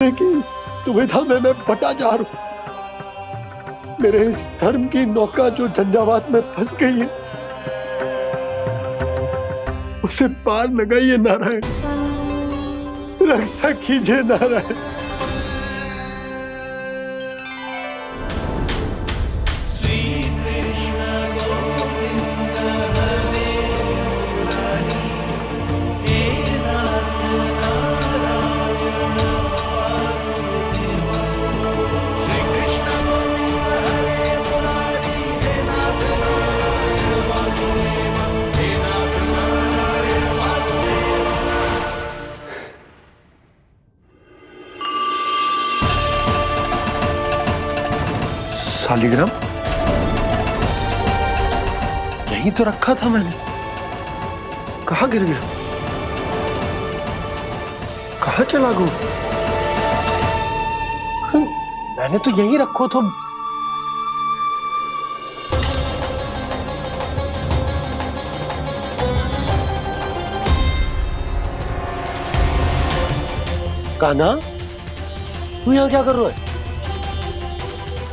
करने की इस दुविधा में मैं बटा जा रहा हूं। मेरे इस धर्म की नौका जो झंझावात में फंस गई है, उसे पार लगाइए नारायण, रक्षा कीजिए नारायण। शालिग्राम यहीं तो रखा था मैंने, कहाँ गिर गया, कहाँ चला गया? मैंने तो यहीं रखो था। कान्हा, तू यहाँ क्या कर रहा है?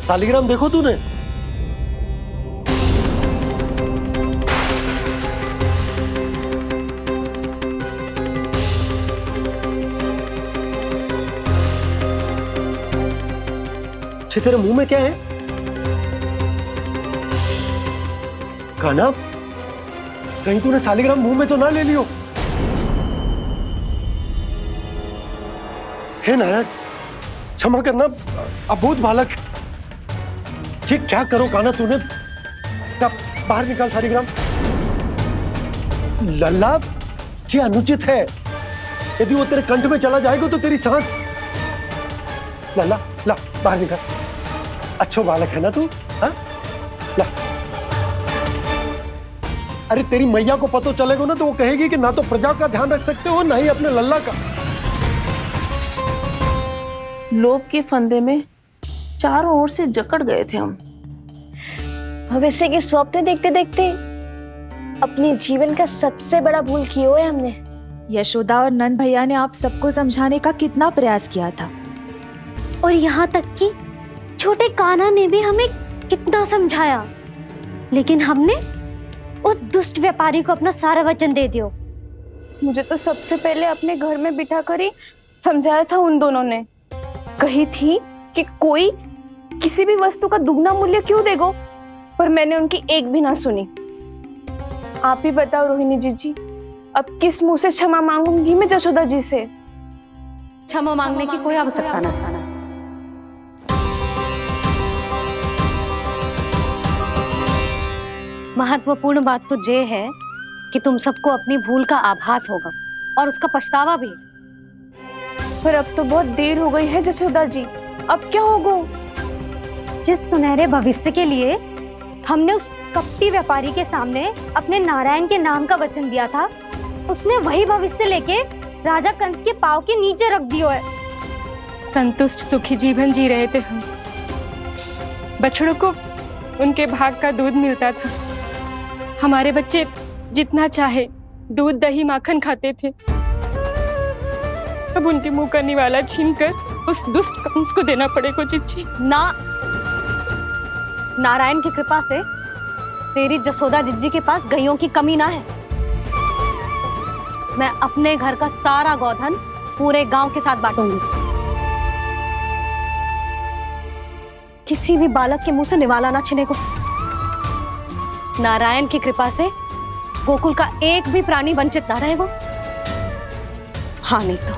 शालिग्राम देखो तूने? तेरे मुंह में क्या है? कान्हा, कहीं तूने शालिग्राम मुंह में तो ना ले लियो? हे नारायण, क्षमा करना, अबोध बालक। जी क्या करो कान्हा तूने? बाहर निकाल शालिग्राम। लल्ला, जी अनुचित है। यदि वो तेरे कंठ में चला जाएगा तो तेरी सांस। लल्ला, ला बाहर निकाल। अच्छो बालक है ना तू? हाँ? ला। अरे तेरी मैया को पता चलेगा ना तो वो कहेगी कि ना तो प्रजा का ध्यान रख सकते हो, ना ही अपने लल्ला का। लोभ के फंदे में चारों ओर से जकड़ गए थे हम। भविष्य के स्वप्न देखते देखते अपने जीवन का सबसे बड़ा भूल किया है हमने। यशोदा और नंद भैया ने आप सबको समझाने का कितना प्रयास किया था, और यहाँ तक कि छोटे कान्हा ने भी हमें कितना समझाया, लेकिन हमने उस दुष्ट व्यापारी को अपना सारा वचन दे दिया। मुझे तो सबसे पहले अपने घर में बिठा कर ही समझाया था उन दोनों ने। कही थी कि कोई किसी भी वस्तु का दुगना मूल्य क्यों देगा, पर मैंने उनकी एक भी ना सुनी। आप ही बताओ रोहिणी जी, अब किस मुंह से क्षमा मांगूंगी मैं जशोदा जी से? क्षमा मांगने की कोई आवश्यकता न था। महत्वपूर्ण बात तो ये है कि तुम सबको अपनी भूल का आभास होगा और उसका पछतावा भी। पर अब तो बहुत देर हो गई है जशोदा जी, अब क्या होगा? जिस सुनहरे भविष्य के लिए हमने उस कपटी व्यापारी के सामने अपने नारायण के नाम का वचन दिया था, उसने वही भविष्य लेके राजा कंस के पांव के नीचे रख दिया है। संतुष्ट सुखी जीवन जी रहे थे हम। बछड़ों को उनके भाग का दूध मिलता था। हमारे बच्चे जितना चाहे दूध दही माखन खाते थे। अब उनके मुंह का निवाला छीनकर उस दुष्ट कंस को देना पड़ेगा चिच्ची। ना, नारायण की कृपा से तेरी जसोदा जिज्जी के पास गैयों की कमी ना है। मैं अपने घर का सारा गोधन पूरे गांव के साथ बांटूंगी। किसी भी बालक के मुंह से निवाला ना छिने को। नारायण की कृपा से गोकुल का एक भी प्राणी वंचित ना रहेगा। हाँ नहीं तो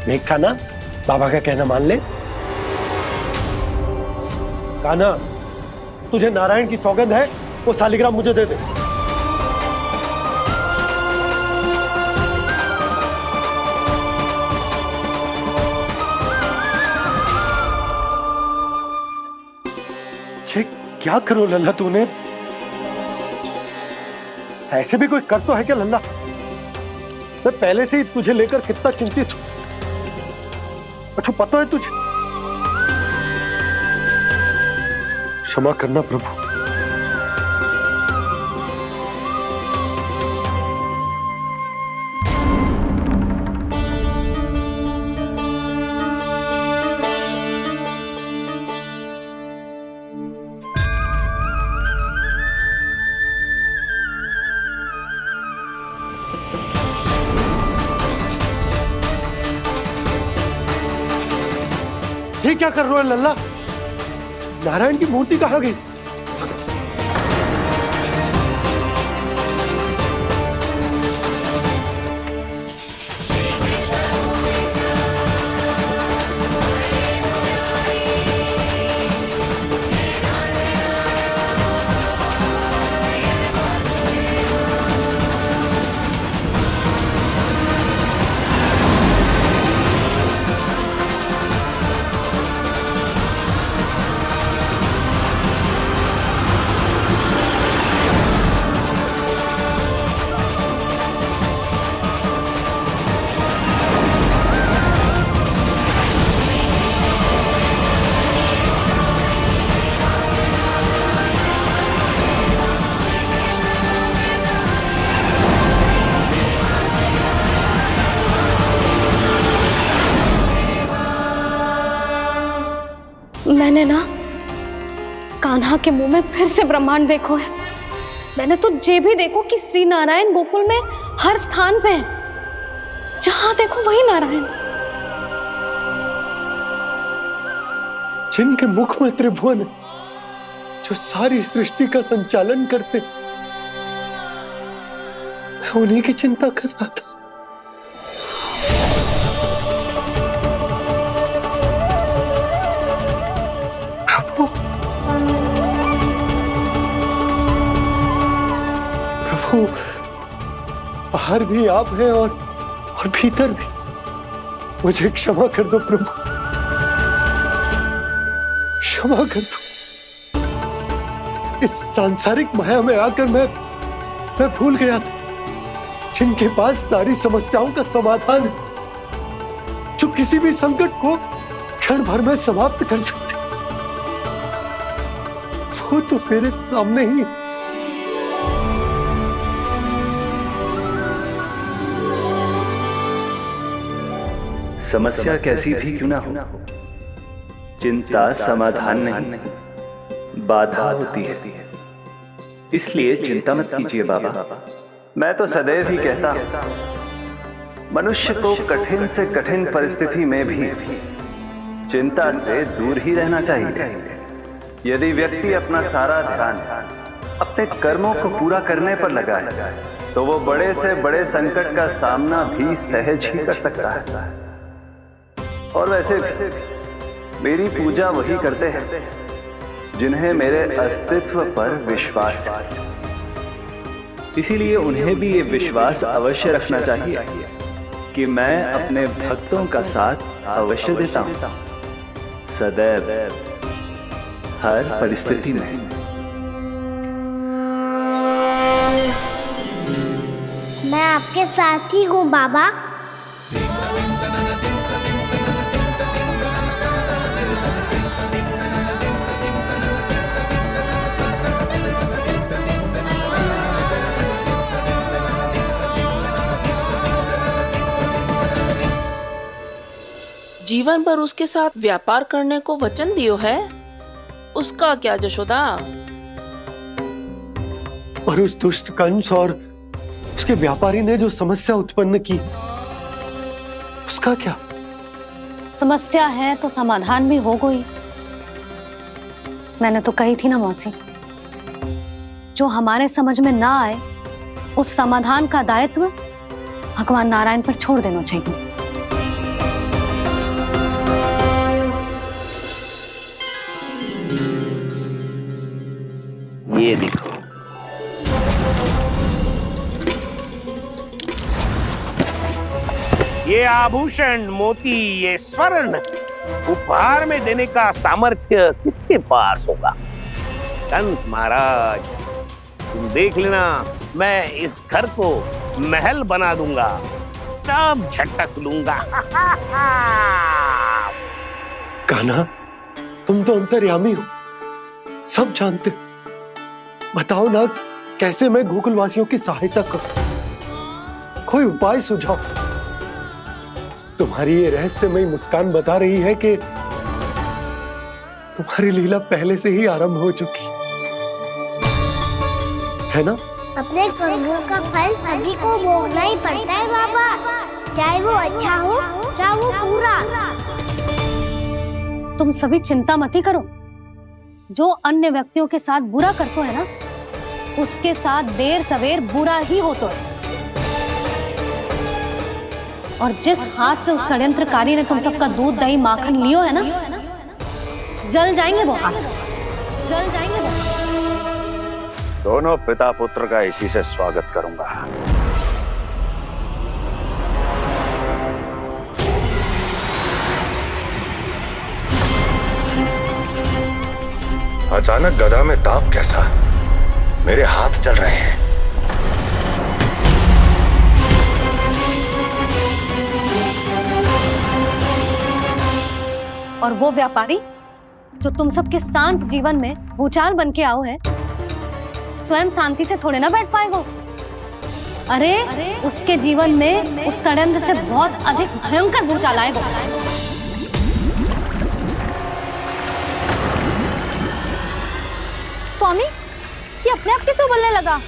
देख कान्हा, बाबा का कहना मान ले। कान्हा, तुझे नारायण की सौगंध है, वो शालिग्राम मुझे दे दे। क्या करो लल्ला तूने? ऐसे भी कोई कर तो है क्या लल्ला? मैं पहले से ही तुझे लेकर कितना चिंतित हूं। अच्छा पता है तुझे? क्षमा करना प्रभु। ये क्या कर रहे हो लल्ला? नारायण की मूर्ति कहाँ गई? मैंने ना कान्हा के मुंह में फिर से ब्रह्मांड देखो है। मैंने तो ये भी देखो कि श्री नारायण गोकुल में हर स्थान पे है, जहां देखो वही नारायण। जिनके मुख में त्रिभुवन है, जो सारी सृष्टि का संचालन करते, मैं उन्हीं की चिंता कर रहा था। प्रभु, बाहर भी आप हैं और भीतर भी। मुझे क्षमा कर दो प्रभु, क्षमा कर दो। इस सांसारिक माया में आकर मैं भूल गया था, जिनके पास सारी समस्याओं का समाधान है, जो किसी भी संकट को क्षण भर में समाप्त कर सकते, वो तो मेरे सामने ही है। समस्या कैसी भी क्यों ना हो, चिंता समाधान नहीं, बाधा होती है। इसलिए चिंता मत कीजिए बाबा। मैं तो सदैव ही कहता हूं, मनुष्य को कठिन से कठिन परिस्थिति में भी चिंता से दूर ही रहना चाहिए। यदि व्यक्ति अपना सारा ध्यान अपने कर्मों को पूरा करने पर लगाए, तो वो बड़े से बड़े संकट का सामना भी सहज ही कर सकता है। और वैसे भी मेरी पूजा वही करते हैं जिन्हें मेरे अस्तित्व पर विश्वास है। इसीलिए उन्हें भी ये विश्वास अवश्य रखना चाहिए कि मैं अपने भक्तों का साथ अवश्य देता हूं, सदैव, हर परिस्थिति में। मैं आपके साथ ही हूँ बाबा। जीवन भर उसके साथ व्यापार करने को वचन दियो है, उसका क्या यशोदा? और उस दुष्ट कंस और उसके व्यापारी ने जो समस्या उत्पन्न की, उसका क्या? समस्या है तो समाधान भी हो गई। मैंने तो कही थी ना मौसी, जो हमारे समझ में ना आए उस समाधान का दायित्व भगवान नारायण पर छोड़ देना चाहिए। ये देखो, ये आभूषण, मोती, ये स्वर्ण उपहार में देने का सामर्थ्य किसके पास होगा? कंस महाराज, तुम देख लेना, मैं इस घर को महल बना दूंगा, सब झटक लूंगा। कान्हा, तुम तो अंतर्यामी हो, सब जानते हो। बताओ ना, कैसे मैं गोकुलवासियों की सहायता करूं? कोई उपाय सुझाओ। तुम्हारी ये रहस्यमयी मुस्कान बता रही है कि तुम्हारी लीला पहले से ही आरंभ हो चुकी है ना? अपने कर्मों का फल सभी को भोगना अच्छा हो चाहे वो बुरा। तुम सभी चिंता मत ही करो। जो अन्य व्यक्तियों के साथ बुरा करते है ना, उसके साथ देर सवेर बुरा ही होता है। और जिस हाथ से उस षड्यंत्रकारी ने तुम सबका दूध दही माखन लियो है ना, जल जाएंगे वो हाथ, जल जाएंगे वो। दोनों पिता पुत्र का इसी से स्वागत करूंगा। अचानक गदा में ताप कैसा? मेरे हाथ चल रहे हैं। और वो व्यापारी जो तुम सबके शांत जीवन में भूचाल बन के आओ है, स्वयं शांति से थोड़े ना बैठ पाएगा। अरे उसके जीवन में उस षड्यंत्र से बहुत अधिक भयंकर भूचाल आएगा। स्वामी, ये अपने आप कैसे बोलने लगा?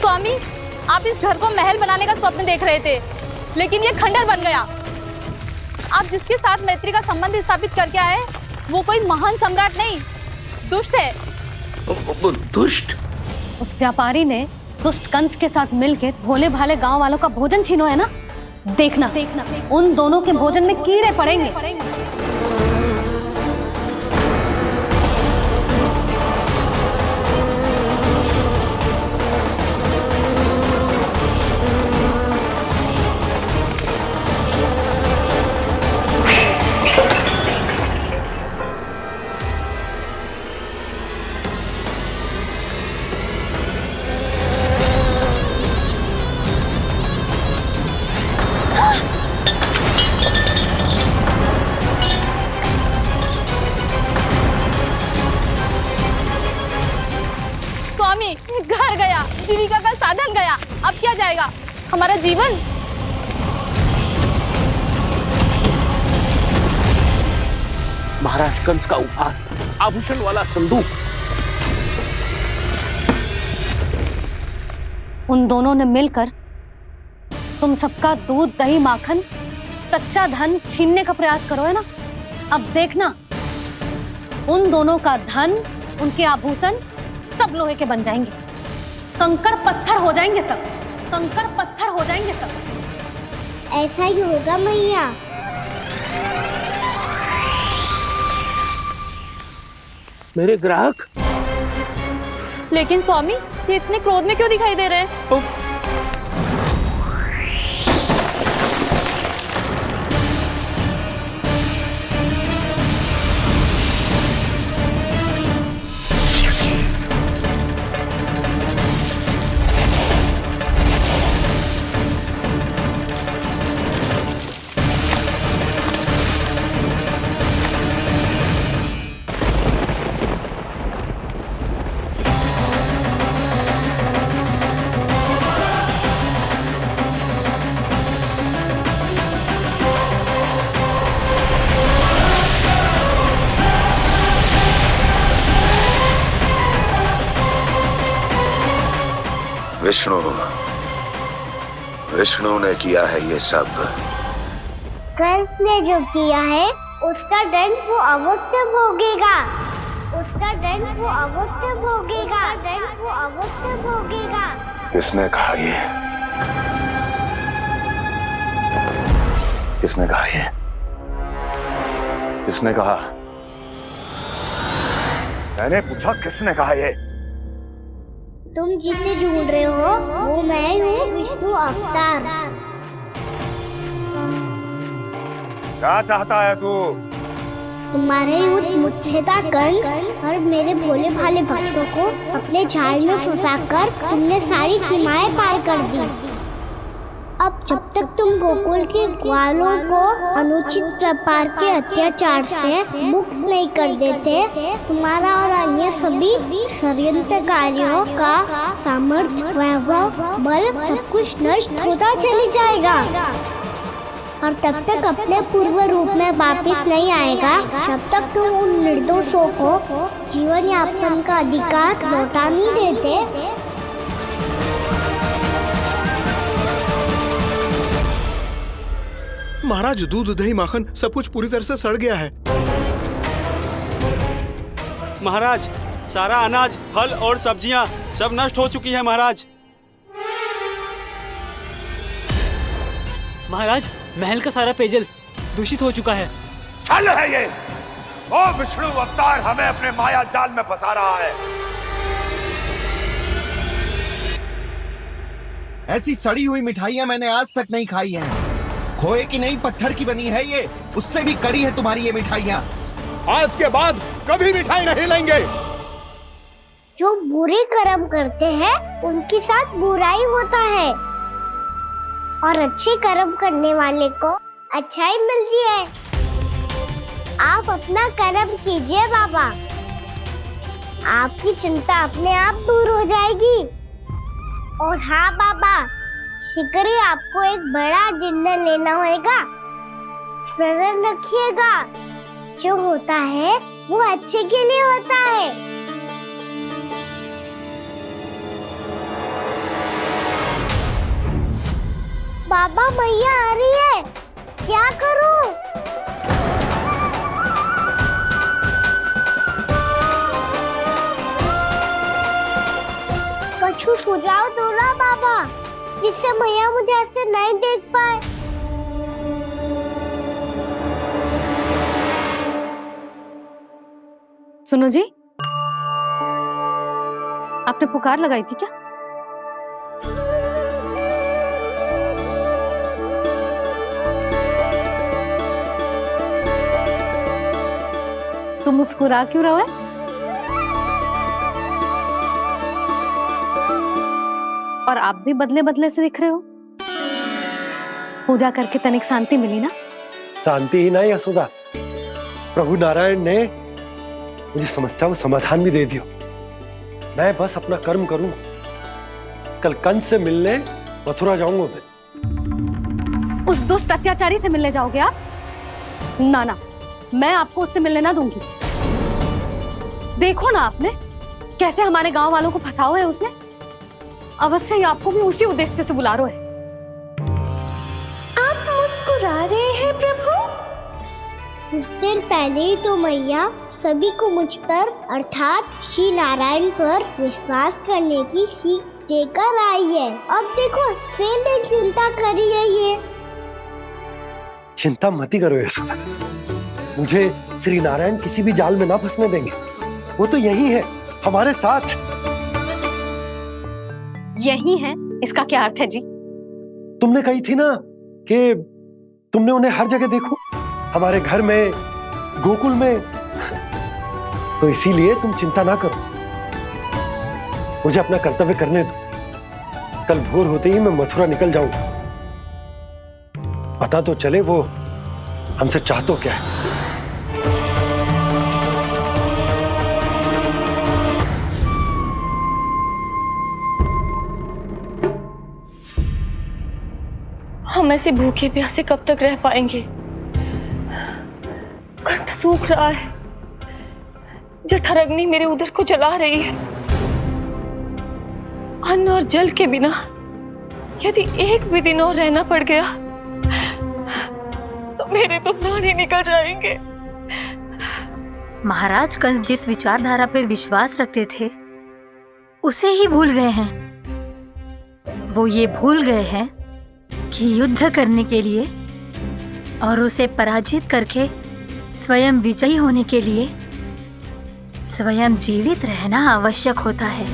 स्वामी, आप इस घर को महल बनाने का स्वप्न देख रहे थे, लेकिन ये खंडर बन गया। आप जिसके साथ मैत्री का संबंध स्थापित करके आए, वो कोई महान सम्राट नहीं, दुष्ट है। दुष्ट? उस व्यापारी ने दुष्ट कंस के साथ मिलकर भोले भाले गांव वालों का भोजन छीनो है ना। देखना उन दोनों के भोजन में कीड़े पड़ेंगे। घर गया, जीविका का साधन गया, अब क्या जाएगा हमारा जीवन? महाराज कंस का उपहार, आभूषण वाला संदूक। उन दोनों ने मिलकर तुम सबका दूध दही माखन सच्चा धन छीनने का प्रयास करो है ना। अब देखना उन दोनों का धन, उनके आभूषण सब लोहे के बन जाएंगे, कंकड़ पत्थर हो जाएंगे सब, कंकड़ पत्थर हो जाएंगे सब। ऐसा ही होगा मैया। मेरे ग्राहक। लेकिन स्वामी, ये इतने क्रोध में क्यों दिखाई दे रहे हैं? विष्णु ने किया है ये सब। कंस ने जो किया है उसका दंड वो अवश्य भोगेगा, उसका दंड वो अवश्य भोगेगा, दंड वो अवश्य भोगेगा। किसने कहा ये? किसने कहा ये? किसने कहा? मैंने पूछा किसने कहा ये? तुम जिसे ढूंढ रहे हो वो मैं हूँ, विष्णु अवतार। क्या चाहता है तू? तुम्हारे युद्ध मुच्छेदा कंस और मेरे भोले भाले भक्तों को अपने जाल में फंसाकर तुमने सारी सीमाएं पार कर दी। अब जब तक तुम गोकुल के ग्वालों को अनुचित प्रकार के अत्याचार से मुक्त नहीं कर देते, तुम्हारा और अन्य सभी षड्यंत्रकारियों का सामर्थ्य, वैभव, बल सब कुछ नष्ट होता चली जाएगा और तब तक अपने पूर्व रूप में वापस नहीं आएगा जब तक तुम उन निर्दोषों को जीवन यापन का अधिकार लौटा नहीं देते। महाराज, दूध, दही, माखन सब कुछ पूरी तरह से सड़ गया है। महाराज, सारा अनाज, फल और सब्जियां सब नष्ट हो चुकी हैं महाराज। महाराज, महल का सारा पेयजल दूषित हो चुका है। छल है ये। ओ विष्णु अवतार हमें अपने माया जाल में फंसा रहा है। ऐसी सड़ी हुई मिठाइयां मैंने आज तक नहीं खाई हैं। खोए की नहीं, पत्थर की बनी है ये, उससे भी कड़ी है तुम्हारी ये मिठाइयां। आज के बाद कभी मिठाई नहीं लेंगे। जो बुरे कर्म करते हैं उनके साथ बुराई होता है और अच्छे कर्म करने वाले को अच्छाई मिलती है। आप अपना कर्म कीजिए बाबा, आपकी चिंता अपने आप दूर हो जाएगी। और हाँ बाबा, शीघ्र ही आपको एक बड़ा निर्णय लेना होगा। स्मरण रखिएगा, जो होता है वो अच्छे के लिए होता है। बाबा, मैया आ रही है, क्या करूं? कछु सुझाव दो ना बाबा, जिससे मैया मुझे ऐसे नहीं देख पाए। सुनो जी, आपने पुकार लगाई थी क्या? तुम मुस्कुरा क्यों रहे हो? और आप भी बदले बदले से दिख रहे हो। पूजा करके तनिक शांति मिली ना? शांति ही नहीं यशोदा, प्रभु नारायण ने मुझे समस्या को समाधान भी दे दिया। मैं बस अपना कर्म करूं। कल कंस से मिलने मथुरा जाऊंगा मैं। उस दुष्ट अत्याचारी से मिलने जाओगे आप? ना ना, मैं आपको उससे मिलने ना दूंगी। देखो ना आपने कैसे हमारे गांव वालों को फंसाओ है उसने। अवश्य ही आपको भी उसी उद्देश्य से बुला रहा है। आप मुस्कुरा रहे हैं प्रभु? कुछ देर पहले ही तो मैया सभी को मुझ पर अर्थात श्री नारायण पर विश्वास करने की सीख देकर आई है। अब देखो स्वयं चिंता करी है ये। चिंता मत ही करो यशोदा, मुझे श्री नारायण किसी भी जाल में ना फंसने देंगे। वो तो यही है हमारे साथ। यही है, इसका क्या अर्थ है जी? तुमने कही थी ना कि तुमने उन्हें हर जगह देखो, हमारे घर में, गोकुल में। तो इसीलिए तुम चिंता ना करो, मुझे अपना कर्तव्य करने दो। कल भोर होते ही मैं मथुरा निकल जाऊंगा। पता तो चले वो हमसे चाहतो क्या है। हम ऐसे भूखे प्यासे कब तक रह पाएंगे? कंठ सूख रहा है, जठराग्नि मेरे उदर को जला रही है। अन्न और जल के बिना यदि एक भी दिन और रहना पड़ गया तो मेरे तो प्राण ही निकल जाएंगे। महाराज कंस जिस विचारधारा पे विश्वास रखते थे उसे ही भूल गए हैं। वो ये भूल गए हैं कि युद्ध करने के लिए और उसे पराजित करके स्वयं विजयी होने के लिए स्वयं जीवित रहना आवश्यक होता है।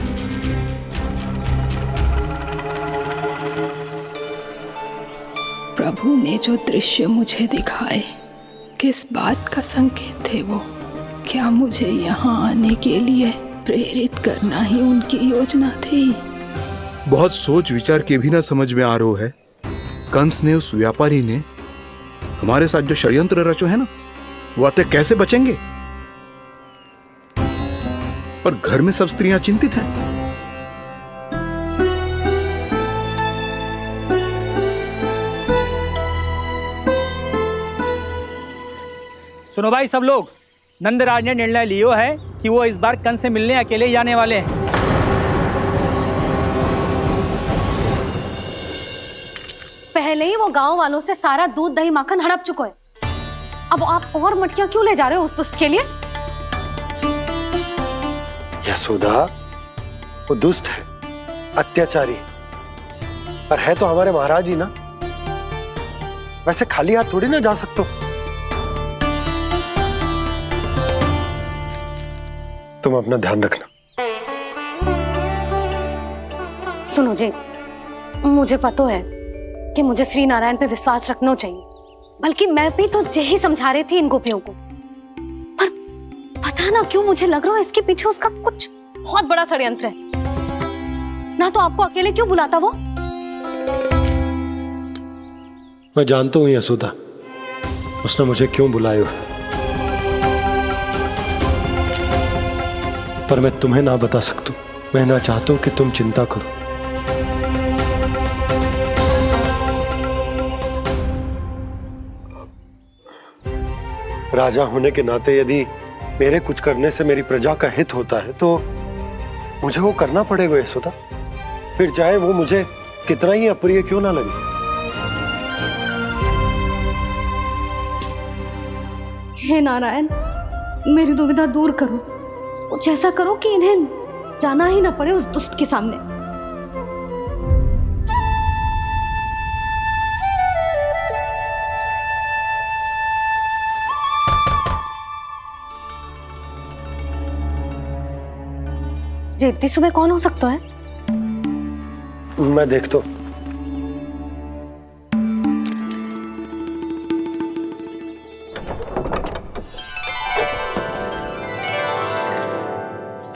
प्रभु ने जो दृश्य मुझे दिखाए, किस बात का संकेत थे वो? क्या मुझे यहाँ आने के लिए प्रेरित करना ही उनकी योजना थी? बहुत सोच विचार के भी ना समझ में आ रहा है कंस ने, उस व्यापारी ने हमारे साथ जो षड्यंत्र रचो है ना, वो आते कैसे बचेंगे? पर घर में सब स्त्रियां चिंतित हैं। सुनो भाई सब लोग, नंदराज ने निर्णय लियो है कि वो इस बार कंस से मिलने अकेले ही आने वाले हैं। पहले ही वो गांव वालों से सारा दूध दही माखन हड़प चुके हैं। अब आप और मटकियां क्यों ले जा रहे हो उस दुष्ट के लिए? यशोदा, वो दुष्ट है, अत्याचारी, पर है तो हमारे महाराज ही ना। वैसे खाली हाथ थोड़ी ना जा सकते। तुम अपना ध्यान रखना। सुनो जी, मुझे पता है कि मुझे श्री नारायण पे विश्वास रखना चाहिए, बल्कि मैं भी तो यही समझा रही थी इन गोपियों को। पर पता ना क्यों मुझे लग रहा है इसके पीछे उसका कुछ बहुत बड़ा षड्यंत्र है। ना तो आपको अकेले क्यों बुलाता वो? मैं जानता हूं यशोदा, उसने मुझे क्यों बुलाया है, पर मैं तुम्हें ना बता सकता। मैं ना चाहता हूं कि तुम चिंता करो। राजा होने के नाते यदि मेरे कुछ करने से मेरी प्रजा का हित होता है तो मुझे वो करना पड़ेगा यशोदा, फिर चाहे वो मुझे कितना ही अप्रिय क्यों ना लगे। हे नारायण, मेरी दुविधा दूर करो। कुछ ऐसा करो कि इन्हें जाना ही ना पड़े उस दुष्ट के सामने। जी इतनी सुबह कौन हो सकता है? मैं देखता हूं।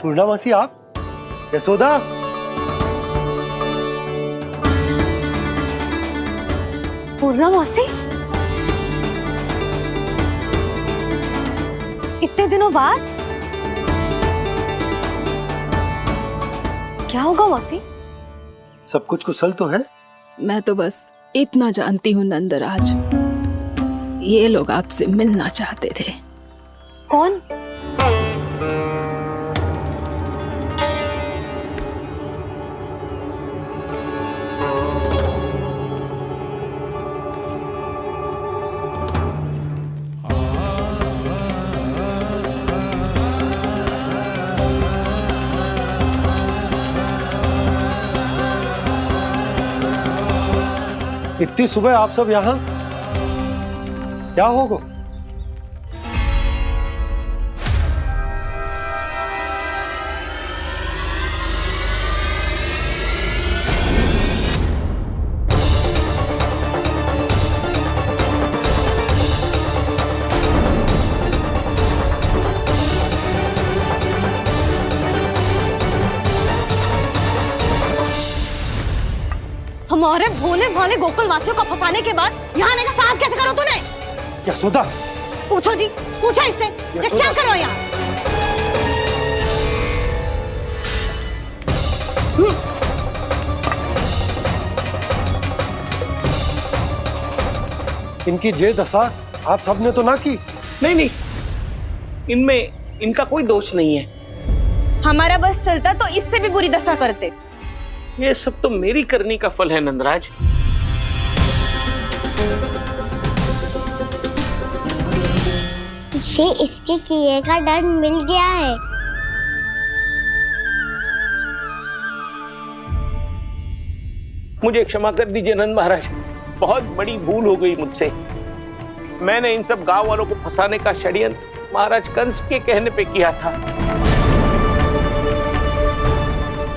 पूर्णा मासी, आप? यशोदा, पूर्णा मासी, इतने दिनों बाद? क्या होगा मौसी? सब कुछ कुशल तो है? मैं तो बस इतना जानती हूँ नंदराज, ये लोग आपसे मिलना चाहते थे। कौन? इतनी सुबह आप सब यहाँ? क्या होगा? हमारे भोले भाले गोकुल वासियों को फंसाने के बाद यहाँ आने का साहस कैसे करो तूने? यशोदा, पूछो जी, पूछो इससे, ये क्या करो यहाँ? इनकी ये दशा आप सबने तो ना की। नहीं नहीं, इनमें इनका कोई दोष नहीं है। हमारा बस चलता तो इससे भी बुरी दशा करते। ये सब तो मेरी करनी का फल है नंदराज। इसे इसके किए का दंड मिल गया है। मुझे क्षमा कर दीजिए नंद महाराज, बहुत बड़ी भूल हो गई मुझसे। मैंने इन सब गांव वालों को फंसाने का षड्यंत्र महाराज कंस के कहने पे किया था।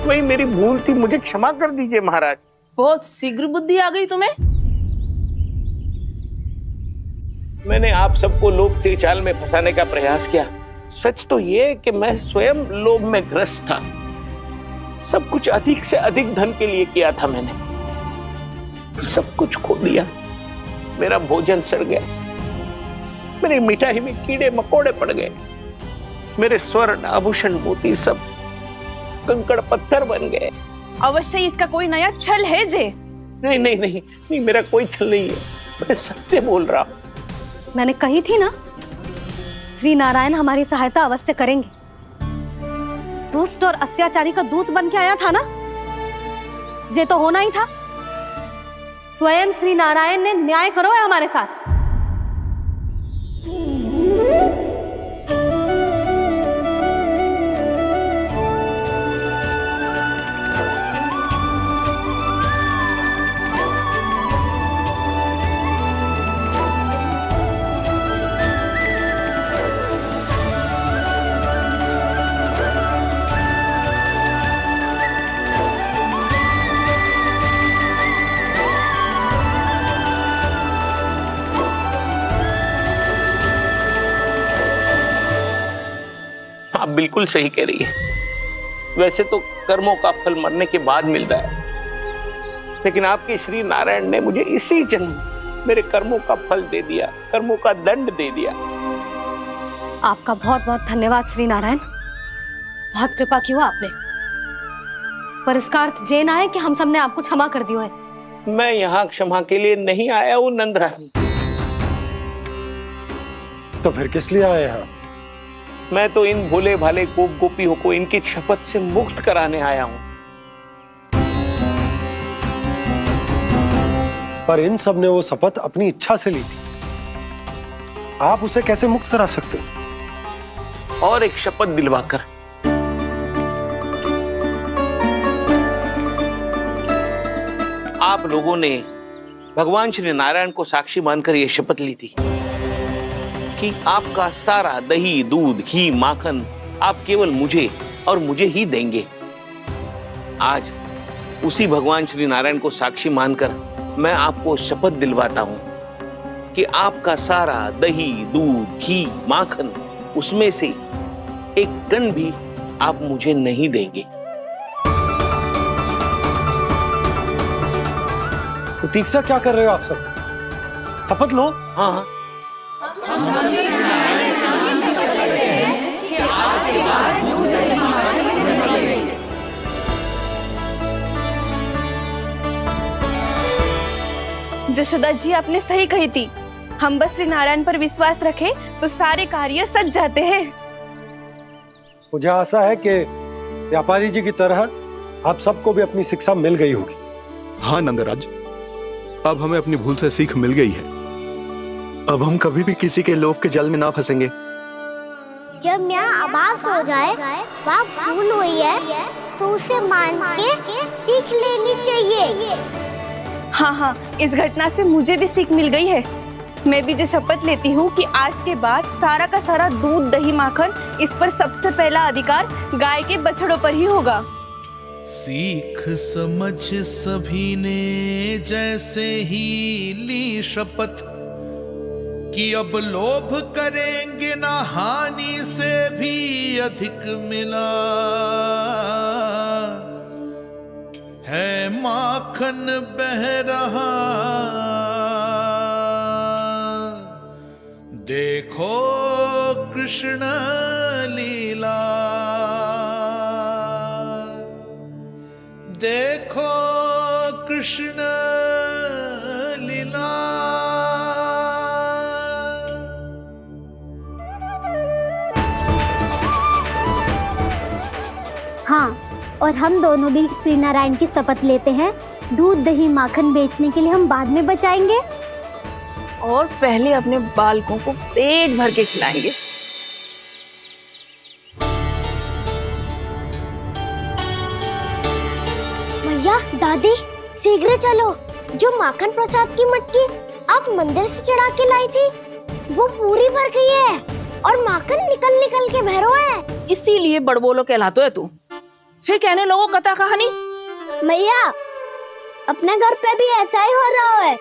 वही मेरी भूल थी, मुझे क्षमा कर दीजिए महाराज। बहुत शीघ्र बुद्धि आ गई तुम्हें। मैंने आप सबको लोभ के जाल में फंसाने का प्रयास किया। सच तो ये कि मैं स्वयं लोभ में ग्रस्त था। सब कुछ अधिक से अधिक धन के लिए किया था मैंने। सब कुछ खो दिया। मेरा भोजन सड़ गया, मेरी मिठाई में कीड़े मकोड़े पड़ गए, मेरे स्वर्ण आभूषण मोती सब कंकड़ पत्थर बन गए। अवश्य इसका कोई नया छल है जे। नहीं नहीं नहीं नहीं, मेरा कोई छल नहीं है, मैं सत्य बोल रहा हूं। मैंने कही थी ना, श्री नारायण हमारी सहायता अवश्य करेंगे। दुष्ट और अत्याचारी का दूत बन के आया था ना, ये तो होना ही था। स्वयं श्री नारायण ने न्याय करो है हमारे साथ। आप बिल्कुल सही कह रही है। वैसे तो कर्मों का फल मरने के बाद मिल रहा है, लेकिन आपके श्री नारायण ने मुझे इसी जन्म मेरे कर्मों का फल दे दिया, कर्मों का दंड दे दिया। आपका बहुत बहुत धन्यवाद श्री नारायण, बहुत कृपा की हो आपने। पर इसका अर्थ ये ना है कि हम सबने आपको क्षमा कर दियो है। मैं यहाँ क्षमा के लिए नहीं आया हूँ नंदरानी। तो फिर किस लिए आए हैं? मैं तो इन भोले भाले गोप गोपियों को इनकी शपथ से मुक्त कराने आया हूं। पर इन सब ने वो शपथ अपनी इच्छा से ली थी, आप उसे कैसे मुक्त करा सकते हो? और एक शपथ दिलवाकर। आप लोगों ने भगवान श्री नारायण को साक्षी मानकर यह शपथ ली थी कि आपका सारा दही, दूध, घी, माखन आप केवल मुझे और मुझे ही देंगे। आज उसी भगवान श्री नारायण को साक्षी मानकर मैं आपको शपथ दिलवाता हूं कि आपका सारा दही, दूध, घी, माखन, उसमें से एक कण भी आप मुझे नहीं देंगे। प्रतीक्षा क्या कर रहे हो आप सब? शपथ लो। हाँ हाँ, जशोदा जी आपने सही कही थी, हम बस श्री नारायण पर विश्वास रखें तो सारे कार्य सज जाते हैं। मुझे आशा है कि व्यापारी जी की तरह आप सबको भी अपनी शिक्षा मिल गई होगी। हाँ नंदराज, अब हमें अपनी भूल से सीख मिल गई है। अब हम कभी भी किसी के लोभ के जल में ना फंसेंगे। जब मैं आभास हो जाए वहाँ भूल हुई है तो उसे मान के सीख लेनी चाहिए। हाँ हाँ, इस घटना से मुझे भी सीख मिल गई है। मैं भी जो शपथ लेती हूँ कि आज के बाद सारा का सारा दूध, दही, माखन, इस पर सबसे पहला अधिकार गाय के बछड़ों पर ही होगा। सीख समझ सभी ने जैसे ही ली शपथ कि अब लोभ करेंगे ना हानि से भी अधिक मिला है, माखन बह रहा देखो कृष्ण लीला, देखो कृष्ण लीला। हाँ, और हम दोनों भी श्री नारायण की शपथ लेते हैं, दूध, दही, माखन बेचने के लिए हम बाद में बचाएंगे और पहले अपने बालकों को पेट भर के खिलाएंगे। भैया, दादी, शीघ्र चलो। जो माखन प्रसाद की मटकी आप मंदिर से चढ़ा के लाई थी, वो पूरी भर गई है और माखन निकल निकल के भरो है। इसीलिए बड़बोलो कहलाते है तू। फिर कहने लोगों कथा कहानी। भैया, अपने घर पे भी ऐसा ही हो रहा है।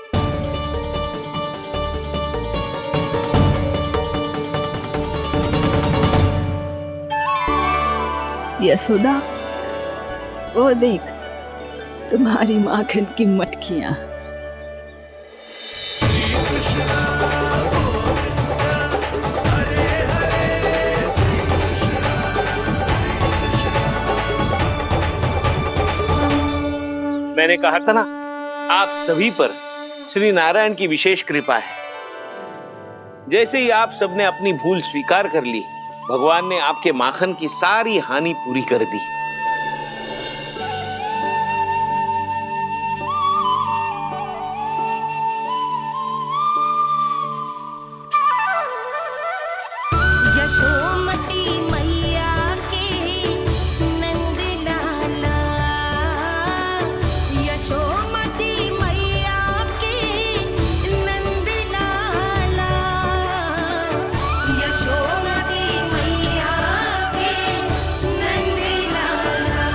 यशोदा, वो देख तुम्हारी माखन की मटकियां। मैंने कहा था ना, आप सभी पर श्री नारायण की विशेष कृपा है। जैसे ही आप सबने अपनी भूल स्वीकार कर ली, भगवान ने आपके माखन की सारी हानि पूरी कर दी। यशोमती मैया के नंद लाला, यशोमती मैया के नंद लाला, यशोमती मैया के नंद लाला,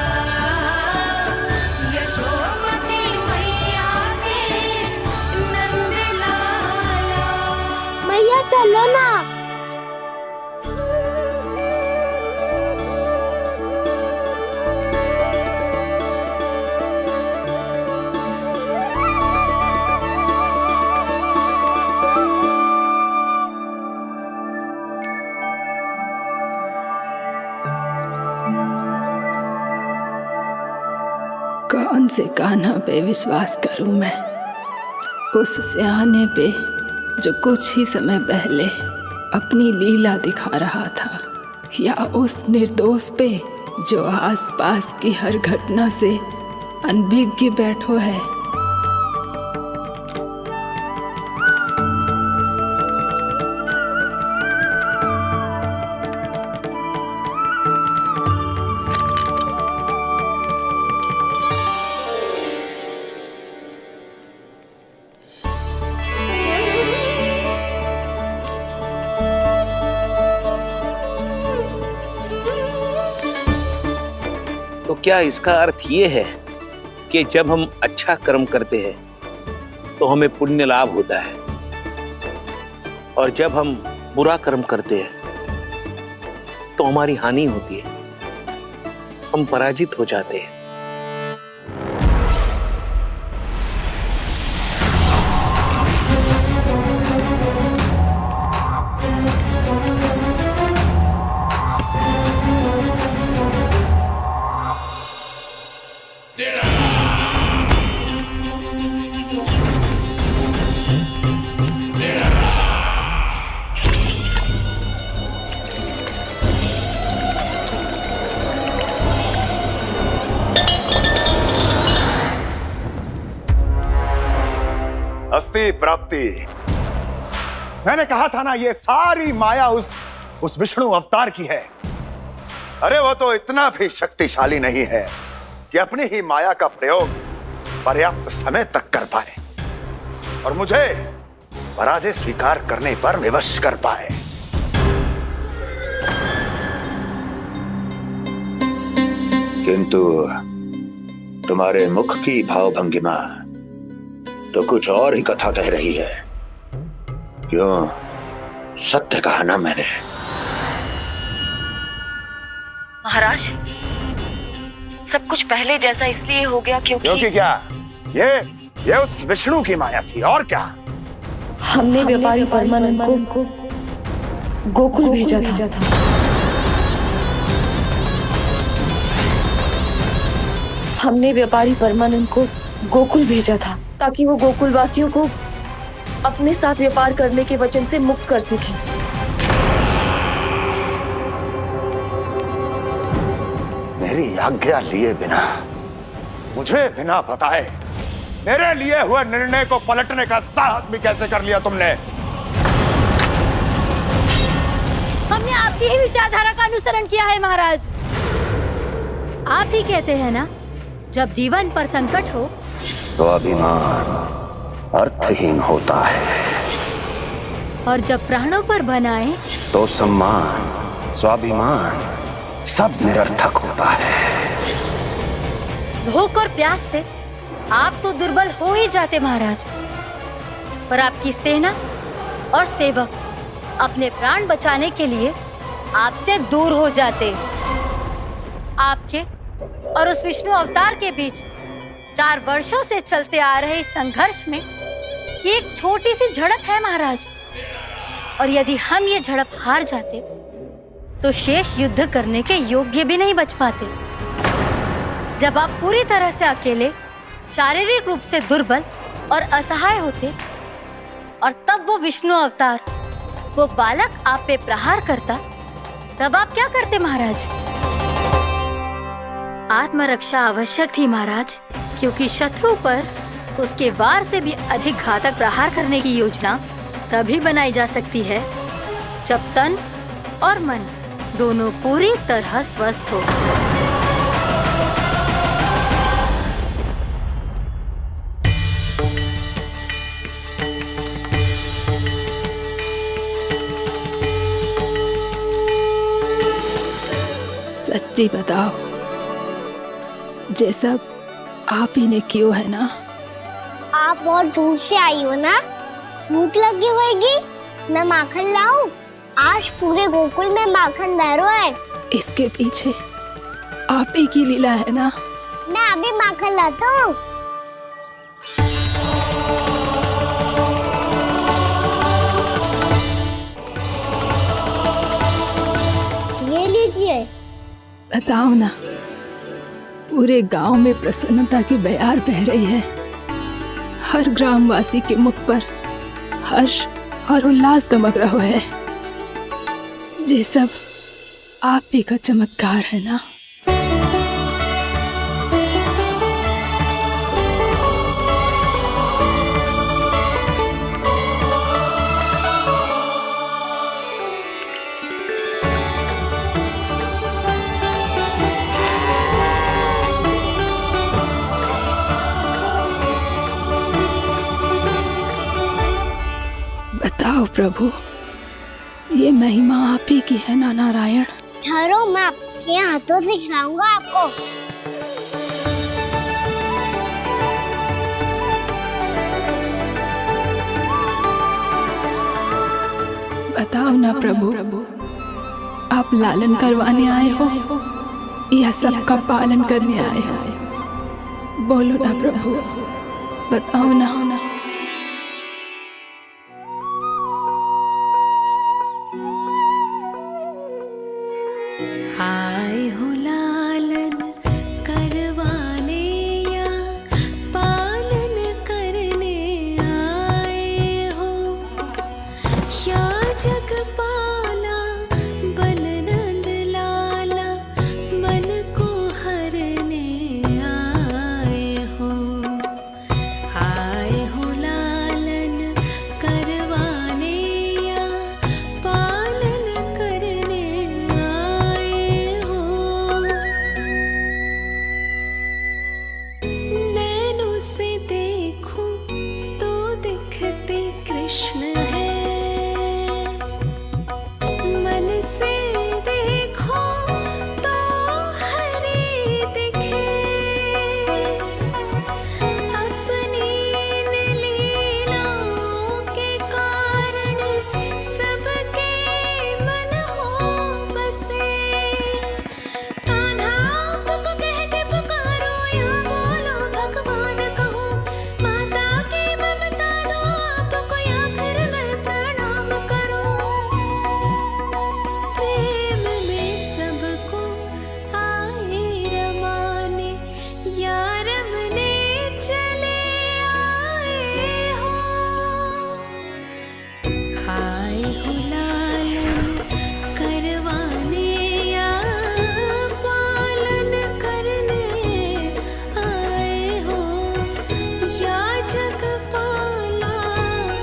यशोमती मैया के नंद लाला। मैया चलो ना। कौन से कान्हा पे विश्वास करूं मैं? उस सियाने पे जो कुछ ही समय पहले अपनी लीला दिखा रहा था, या उस निर्दोष पे जो आसपास की हर घटना से अनभिज्ञ बैठो है। तो क्या इसका अर्थ ये है कि जब हम अच्छा कर्म करते हैं तो हमें पुण्य लाभ होता है, और जब हम बुरा कर्म करते हैं तो हमारी हानि होती है, हम पराजित हो जाते हैं? अस्ति प्राप्ति। मैंने कहा था ना, ये सारी माया उस विष्णु अवतार की है। अरे वो तो इतना भी शक्तिशाली नहीं है कि अपनी ही माया का प्रयोग पर्याप्त समय तक कर पाए और मुझे पराजय स्वीकार करने पर विवश कर पाए। किंतु तुम्हारे मुख की भावभंगिमा तो कुछ और ही कथा कह रही है। क्यों? सत्य कहा ना मैंने। महाराज, सब कुछ पहले जैसा इसलिए हो गया क्योंकि क्या? ये उस विष्णु की माया थी, और क्या? हमने व्यापारी परमानंद को गोकुल भेजा था। हमने व्यापारी परमानंद को गोकुल भेजा था ताकि वो गोकुल वासियों को अपने साथ व्यापार करने के वचन से मुक्त कर सके। मेरी आज्ञा लिए बिना, मुझे बिना बताए मेरे लिए हुए निर्णय को पलटने का साहस भी कैसे कर लिया तुमने? हमने आपकी ही विचारधारा का अनुसरण किया है महाराज। आप ही कहते हैं ना, जब जीवन पर संकट हो तो अभिमान अर्थहीन होता है, और जब प्राणों पर बनाए तो सम्मान स्वाभिमान सब निरर्थक होता है। भूख और प्यास से आप तो दुर्बल हो ही जाते महाराज, पर आपकी सेना और सेवक अपने प्राण बचाने के लिए आपसे दूर हो जाते। आपके और उस विष्णु अवतार के बीच 4 वर्षों से चलते आ रहे इस संघर्ष में ये एक छोटी सी झड़प है महाराज, और यदि हम ये झड़प हार जाते तो शेष युद्ध करने के योग्य भी नहीं बच पाते। जब आप पूरी तरह से अकेले शारीरिक रूप से दुर्बल और असहाय होते और तब वो विष्णु अवतार वो बालक आप पे प्रहार करता, तब आप क्या करते महाराज? आत्मरक्षा आवश्यक थी महाराज, क्योंकि शत्रु पर उसके वार से भी अधिक घातक प्रहार करने की योजना तभी बनाई जा सकती है जब तन और मन दोनों पूरी तरह स्वस्थ हो। सच्ची बताओ, ये सब आप ही ने क्यों है ना? आप बहुत दूर से आई हो ना, भूख लगी होगी। मैं माखन लाऊं? आज पूरे गोकुल में माखन भैरो है। इसके पीछे आप ही की लीला है ना? मैं अभी माखन लाता हूँ। ये लीजिए। बताओ ना, पूरे गांव में प्रसन्नता की बयार बह रही है। हर ग्रामवासी के मुख पर हर्ष और उल्लास दमक रहा है। ये सब आप ही का चमत्कार है ना? बताओ प्रभु, ये महिमा आप ही की है ना नारायण? ठहरो, मैं अपने हाथों से खिलाऊंगा आपको। बताओ ना प्रभु, आप लालन करवाने आए हो या सबका पालन करने आए हो? बोलो ना प्रभु, बताओ ना। आए हो लालन करवाने या पालन करने आए हो, या जगपाला बन नंद लाला मन को हरने आए हो। आए हो लालन करवाने या पालन करने आए हो। नैनों से देखूं तो दिखते कृष्ण है, मन से देखो तो हरि दिखे। अपनी इन लीलाओं के कारण सबके मन हो बसे। कान्हा आपको कह के पुकारो या बोलो भगवान कहो, माता की ममता दो आपको या फिर मैं प्रणाम करूं। प्रेम में सबको आए रमाने, या रमने चले आए हो। आए हो लालन करवाने या पालन करने आए हो, या जगपाला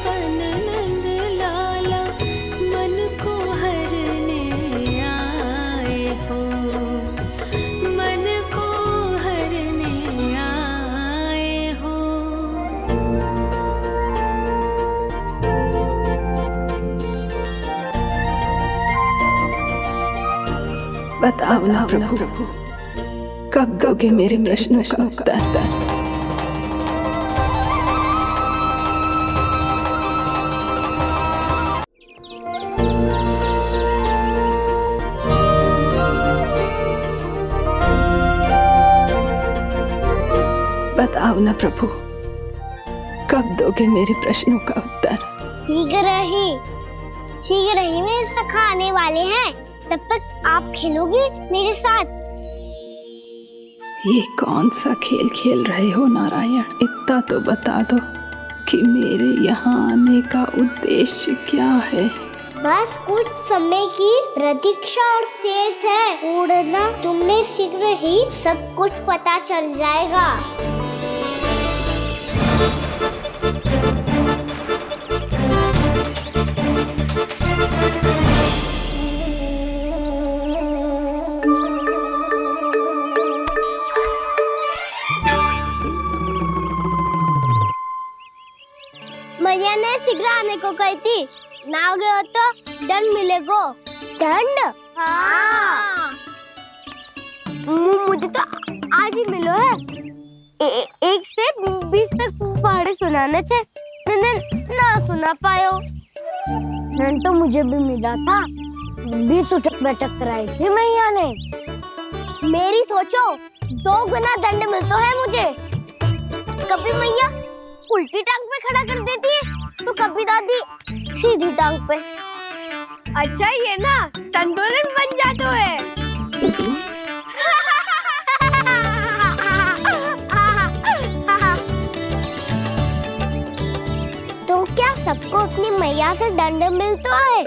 बन नंद लाला मन को हरने आए हो। मन को हरने आए हो। बताओ ना प्रभु, कब दोगे मेरे प्रश्नों का उत्तर? बताओ ना प्रभु, कब दोगे मेरे प्रश्नों का उत्तर? शीघ्र ही मेरे सखा आने वाले हैं, तब तक आप खेलोगे मेरे साथ। ये कौन सा खेल खेल रहे हो नारायण? इतना तो बता दो कि मेरे यहाँ आने का उद्देश्य क्या है? बस कुछ समय की प्रतीक्षा और शेष है। उड़ना तुमने शीघ्र ही सब कुछ पता चल जाएगा। मैया ने शीघ्र आने को कही थी, ना आ गए हो तो दंड मिलेगा। दंड? हाँ। मुझे तो आज ही मिलो है। 1 से 20 तक पहाड़े सुनाने थे, ना सुना पायो। दंड तो मुझे भी मिला था, 20 उठक बैठक कराई थी मैया ने। मेरी सोचो 2 गुना दंड मिलता है मुझे। कभी मैया उल्टी टांग पे खड़ा कर देती है तो कभी दादी सीधी टांग पे। अच्छा ये ना संतुलन बन जाता है। तो क्या सबको अपनी मैया से दंड मिलता है?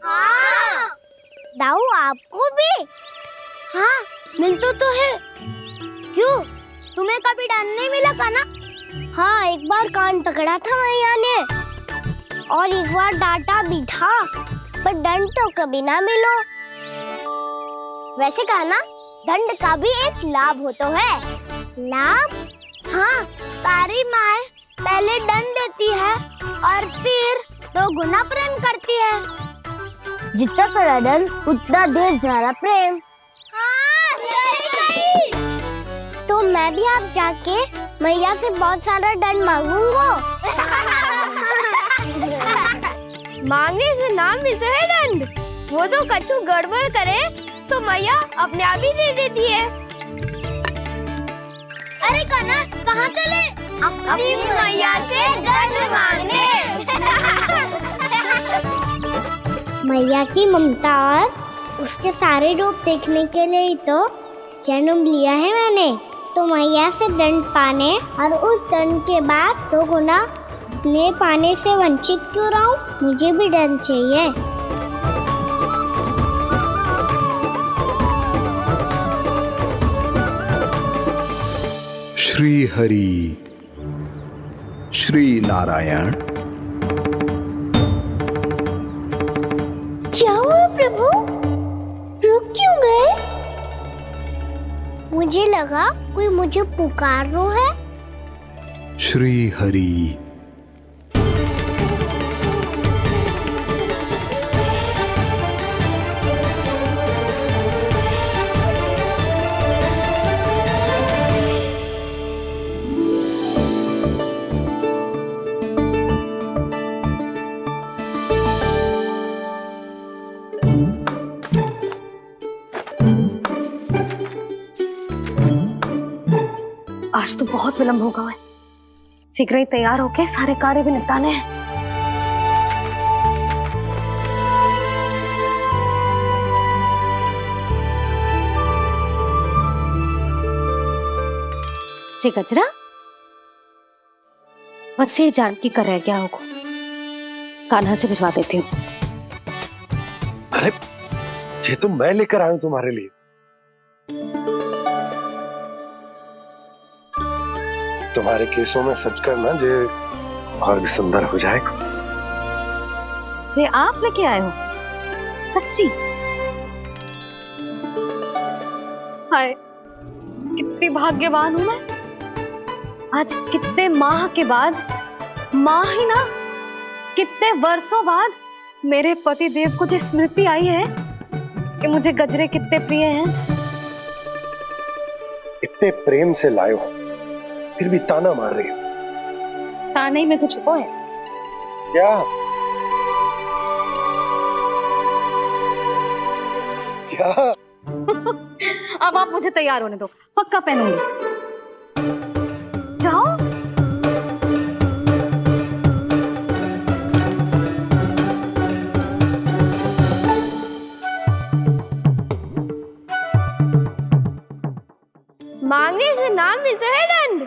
हाँ। दाऊ आपको भी? हाँ मिलता तो है। क्यों, तुम्हें कभी दंड नहीं मिला का ना? हाँ, एक बार कान पकड़ा था मैया ने और एक बार डांटा भी था, पर दंड तो कभी ना मिलो। वैसे कहा ना, दंड का भी एक लाभ होता है। लाभ? हाँ, सारी माँ पहले दंड देती है और फिर 2 गुना प्रेम करती है। जितना बड़ा दंड उतना देर ज्यादा प्रेम। हाँ, सही। तो मैं भी आप जाके मैया से बहुत सारा दंड मांगूंगा। मांगने से ना मिलता है दंड, वो तो कछु गड़बड़ करे तो मैया अपने आप ही दे देती है। अरे कान्हा कहाँ चले? अपनी मैया से दंड मांगने। मैया की ममता और उसके सारे रूप देखने के लिए ही तो जन्म लिया है मैंने। तो मैया से दंड पाने और उस दंड के बाद 2 गुना स्नेह पाने से वंचित क्यों रहूं? मुझे भी दंड चाहिए। श्री हरि श्री नारायण। क्या हुआ प्रभु? रुक क्यों गए? मुझे लगा कोई मुझे पुकार रहा है। श्री हरि। आज तो बहुत विलंब होगा है। शीघ्र ही तैयार होके सारे कार्य भी निपटाने हैं। जी गजरा, बस ये जानकी कर रह गया होगा, कान्हा से भिजवा देती हूँ। अरे ये तो मैं लेकर आया हूं तुम्हारे लिए। तुम्हारे केसों में सच करना जे और भी सुंदर हो जाएगा। जे आप लेके आए हो? सच्ची? हाय, कितनी भाग्यवान हूं मैं। आज कितने माह के बाद, माह ही ना, कितने वर्षों बाद मेरे पति देव को जो स्मृति आई है कि मुझे गजरे कितने प्रिय हैं। इतने प्रेम से लाए हो, फिर भी ताना मार रही हो। ताने ही में कुछ छुपो है क्या? क्या? अब आप मुझे तैयार होने दो, पक्का पहनूंगी। जाओ। मांगने नाम भी तो है दंड।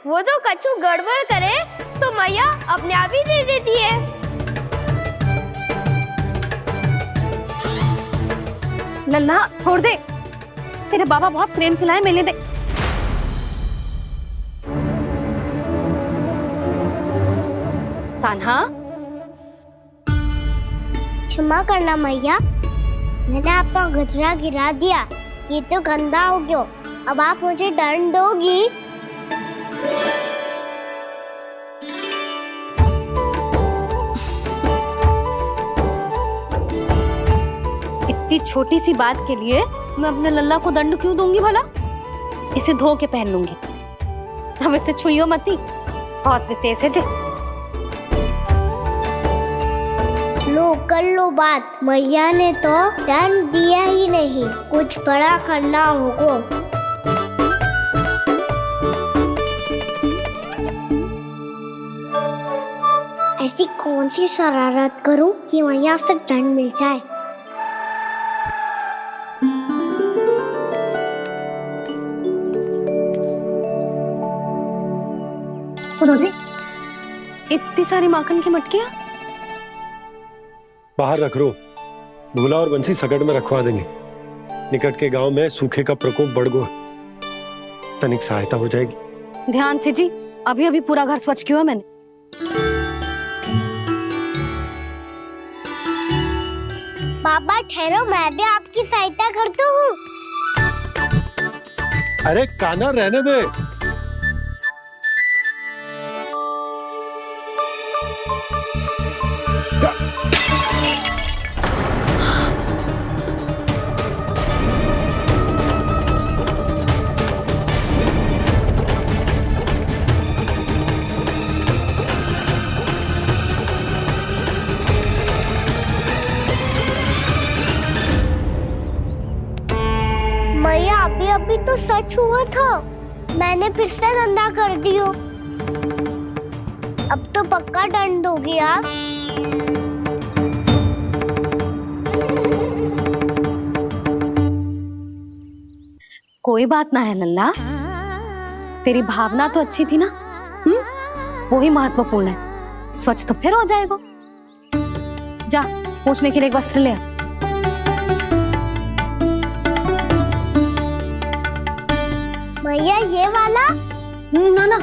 वो तो कछु गड़बड़ करे तो मैया अपने आप ही दे देती है। लल्ला छोड़ दे, तेरे बाबा बहुत प्रेम से लाए, मिलने दे। कान्हा, क्षमा करना मैया, मैंने आपका गजरा गिरा दिया, ये तो गंदा हो गया। अब आप मुझे दंड दोगी? इतनी छोटी सी बात के लिए मैं अपने लल्ला को दंड क्यों दूंगी भला? इसे धो के पहन लूंगी। अब इसे छुइयो मती, बहुत विशेष है जी। लो कर लो बात, मैया ने तो दंड दिया ही नहीं, कुछ बड़ा करना होगा। ऐसी कौन सी शरारत करूं कि मैया से दंड मिल जाए? सुनो जी, इतनी सारी माखन की मटकियां बाहर रख रो, भूला और बंसी सकट में रखवा देंगे। निकट के गांव में सूखे का प्रकोप बढ़ गया, तनिक सहायता हो जाएगी। ध्यान से जी, अभी अभी पूरा घर स्वच्छ किया मैंने। पापा ठहरो, मैं भी आपकी सहायता करता हूँ। अरे कान्हा रहने दे। मैया अभी अभी तो सच हुआ था, मैंने फिर से गंदा कर दियो। अब तो पक्का दंड दोगी आप। कोई बात ना है लल्ला, तेरी भावना तो अच्छी थी ना, वो ही महत्वपूर्ण है। स्वच्छ तो फिर हो जाएगा। जा पोंछने के लिए एक वस्त्र ले आ। भैया ये वाला? ना ना,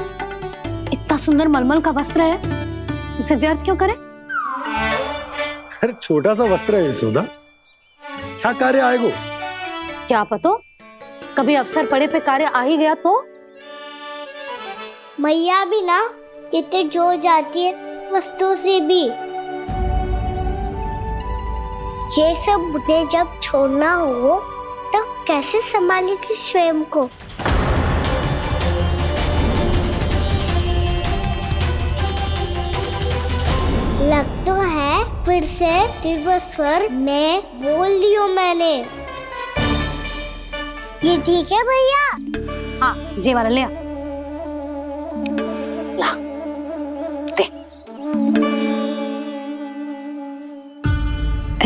इतना सुंदर मलमल का वस्त्र है, उसे व्यर्थ क्यों करे? अरे छोटा सा वस्त्र है यशोदा, क्या कार्य आएगा? क्या पता, कभी अवसर पड़े पे कार्य आ ही गया तो? मैया भी ना कितने जो जाती है वस्तुओं से भी। ये सब मुझे जब छोड़ना हो तो कैसे संभालेगी स्वयं को? लग तो है फिर से तीव्र स्वर में बोल दियो मैंने। ये ठीक है भैया? हाँ, ये वाला ले आ। ला, दे।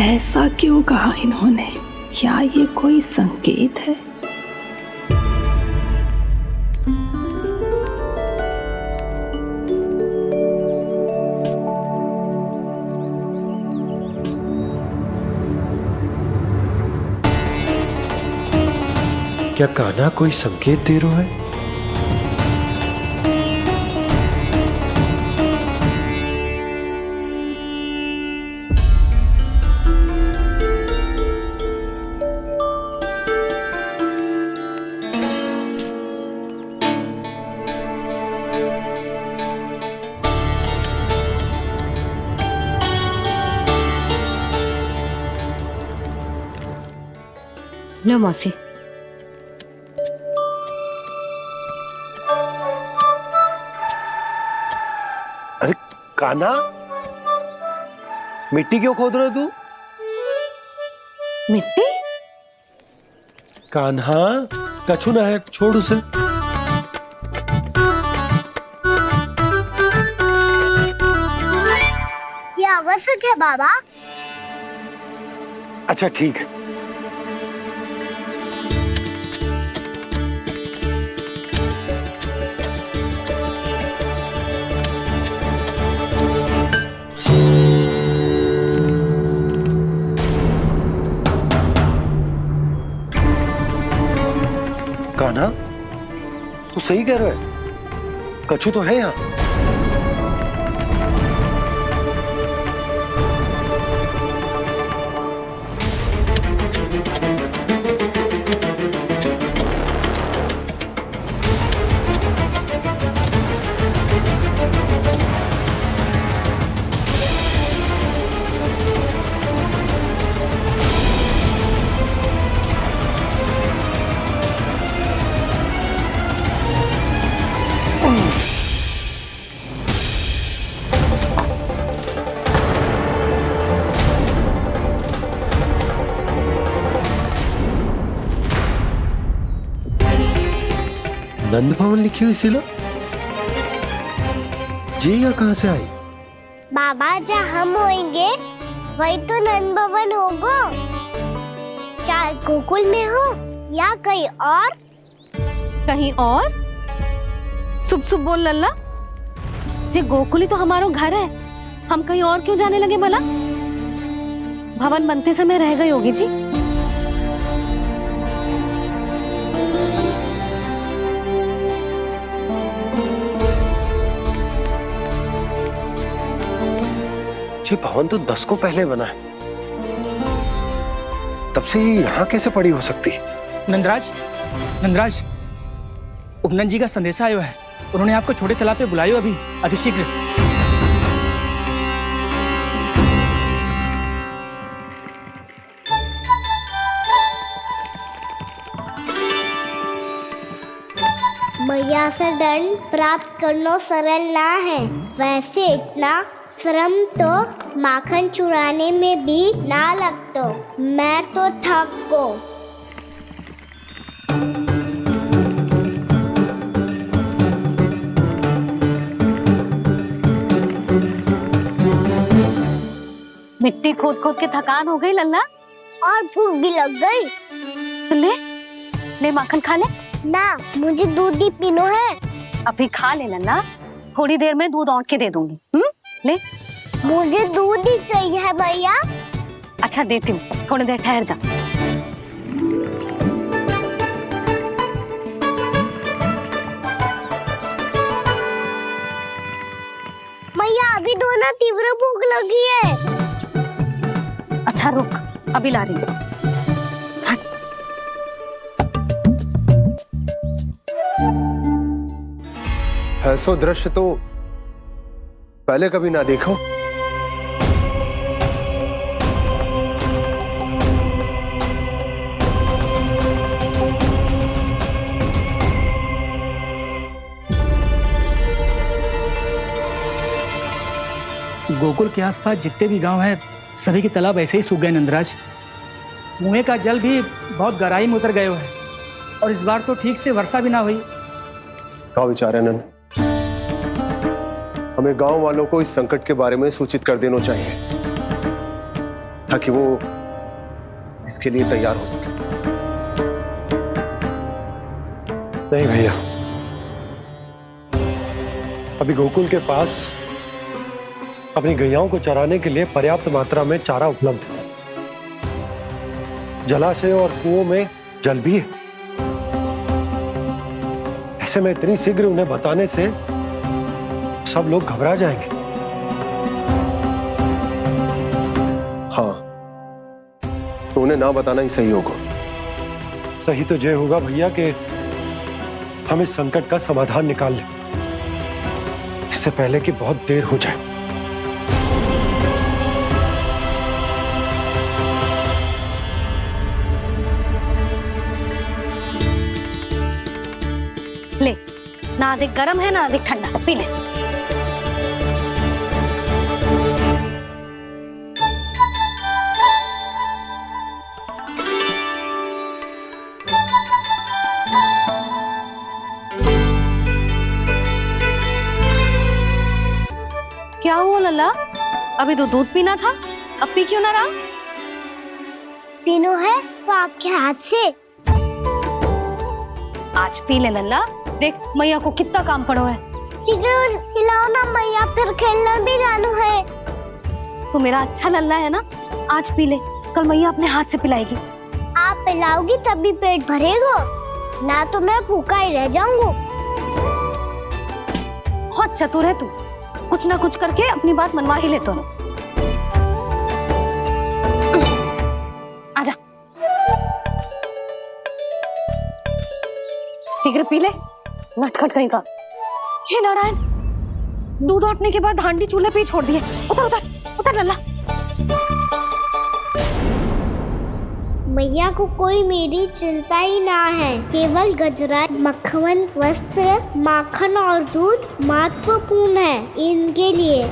ऐसा क्यों कहा इन्होंने? क्या ये कोई संकेत है? क्या कान्हा कोई संकेत दे रहा है? लो मौसी। अरे कान्हा, मिट्टी क्यों खोद रहे तू? मिट्टी? कान्हा, कछु ना है, छोड़ उसे। ये आवश्यक है बाबा। अच्छा ठीक है। ना, तू सही कह रहा है, कछु तो है यहाँ। नंद भवन लिखी हुई सिला जी या कहां से आई? बाबा जहाँ हम होंगे वही तो नंद भवन होगा। चाहे गोकुल में हो या कहीं और। कहीं और? सुब सुब बोल लल्ला, जे गोकुल ही तो हमारा घर है, हम कहीं और क्यों जाने लगे भला? भवन बनते समय रह गई होगी जी। ये भवन तो 10 को पहले बना है, तब से ही यहाँ कैसे पड़ी हो सकती? नंदराज, नंदराज, उपनंद जी का संदेशा आयो है। उन्होंने आपको छोटे तालाब पे बुलायो अभी अतिशीघ्र। मैया से दंड प्राप्त करना सरल ना है, वैसे इतना श्रम तो माखन चुराने में भी ना लगतो। मैं तो थक गो। मिट्टी खोद खोद के थकान हो गई लल्ला, और भूख भी लग गई। तो ले माखन खा ले। ना, मुझे दूध ही पीनो है। अभी खा ले लल्ला, थोड़ी देर में दूध औंट के दे दूंगी। ले। मुझे दूध ही चाहिए है भैया। अच्छा देती हूँ, थोड़ी देर ठहर जा। मैया अभी तो ना तीव्र भूख लगी है। अच्छा रुक, अभी ला रही हूँ। ऐसा दृश्य तो पहले कभी ना देखो। गोकुल के आसपास जितने भी गांव हैं, सभी के तालाब ऐसे ही सूख गए नंदराज। कुएं का जल भी बहुत गहराई में उतर गए है, और इस बार तो ठीक से वर्षा भी ना हुई। क्या विचार है नंद? हमें गांव वालों को इस संकट के बारे में सूचित कर देना चाहिए, ताकि वो इसके लिए तैयार हो सके। नहीं भैया, अभी गोकुल के पास अपनी गैयाओं को चराने के लिए पर्याप्त मात्रा में चारा उपलब्ध है। जलाशय और कुओं में जल भी है। ऐसे में इतनी शीघ्र उन्हें बताने से सब लोग घबरा जाएंगे। हाँ, तो उन्हें ना बताना ही सही होगा। सही तो ये होगा भैया कि हम इस संकट का समाधान निकाल लें, इससे पहले कि बहुत देर हो जाए। ले, ना अधिक गर्म है ना अधिक ठंडा, पी ले। क्या हुआ लल्ला? अभी तो दूध पीना था, अब पी क्यों ना रहा? पीनो है तो आपके हाथ से। आज पी ले लल्ला, देख मैया को कितना काम पड़ो है। शीघ्र पिलाओ ना मैया, फिर खेलना भी जानो है। तू मेरा अच्छा लल्ला है ना, आज पी ले, कल मैया अपने हाथ से पिलाएगी। आप पिलाओगी तभी पेट भरेगा। ना तो मैं भूखा ही रह जाऊंगा। बहुत चतुर है तू, कुछ ना कुछ करके अपनी बात मनवा ही लेता है। आजा, शीघ्र पी ले, नटखट कहीं का। हे नारायण, दूध औटने के बाद हांडी चूल्हे पे ही छोड़ दिए। उतर उतर उतर लल्ला। मैया को कोई मेरी चिंता ही ना है। केवल गजरा, मक्खन, वस्त्र, माखन और दूध महत्वपूर्ण है इनके लिए।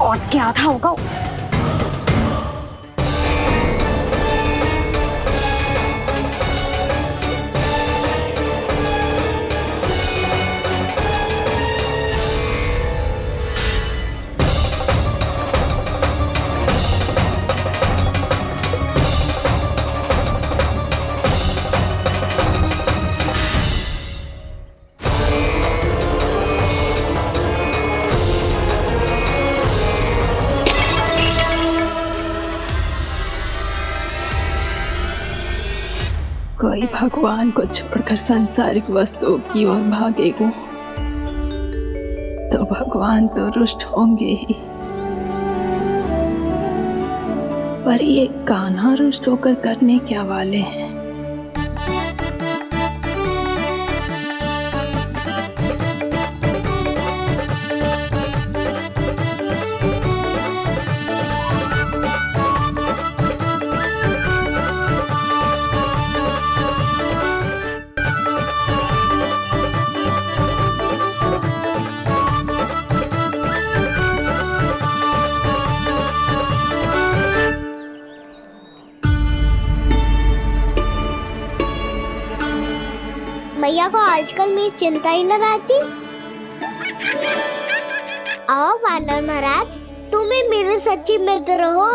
और क्या था होगा। कोई भगवान को छोड़कर सांसारिक वस्तुओं की ओर भागेगा तो भगवान तो रुष्ट होंगे ही, पर ये कान्हा रुष्ट होकर करने क्या वाले हैं। मैया को आजकल मेरी चिंता ही न रहती। आओ वानर महाराज, तुम ही मेरे सच्ची मित्र हो,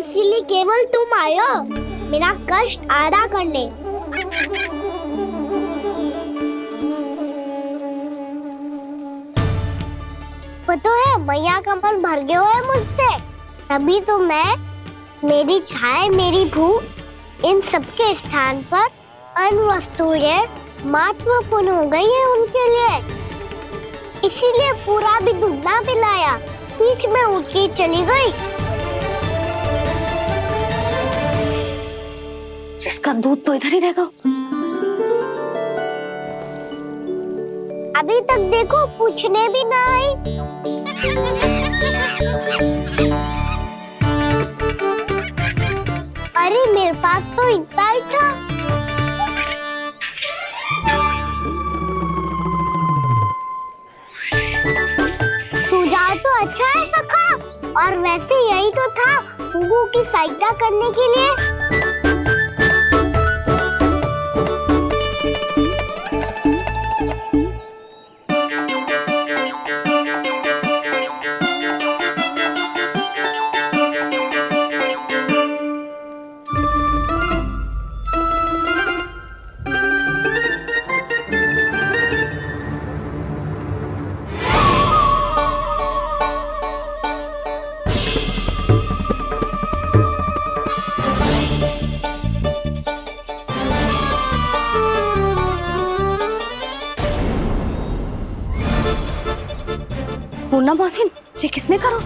इसीलिए केवल तुम आयो मेरा कष्ट आधा करने। पता है मैया का मन भर गया है मुझसे, तभी तो मैं, मेरी छाया, मेरी भूख, इन सबके स्थान पर अन्य वस्तुएं महत्वपूर्ण हो गई है उनके लिए। इसीलिए पूरा भी दूध ना पिलाया, बीच में उठ के चली गई। जिसका दूध तो इधर ही रहेगा। अभी तक देखो पूछने भी ना आई। अरे मेरे पास तो इतना ही था। सुझाव तो अच्छा है सखा, और वैसे यही तो था हुगू की सहायता करने के लिए। पूर्णा मौसी, ये किसने करो?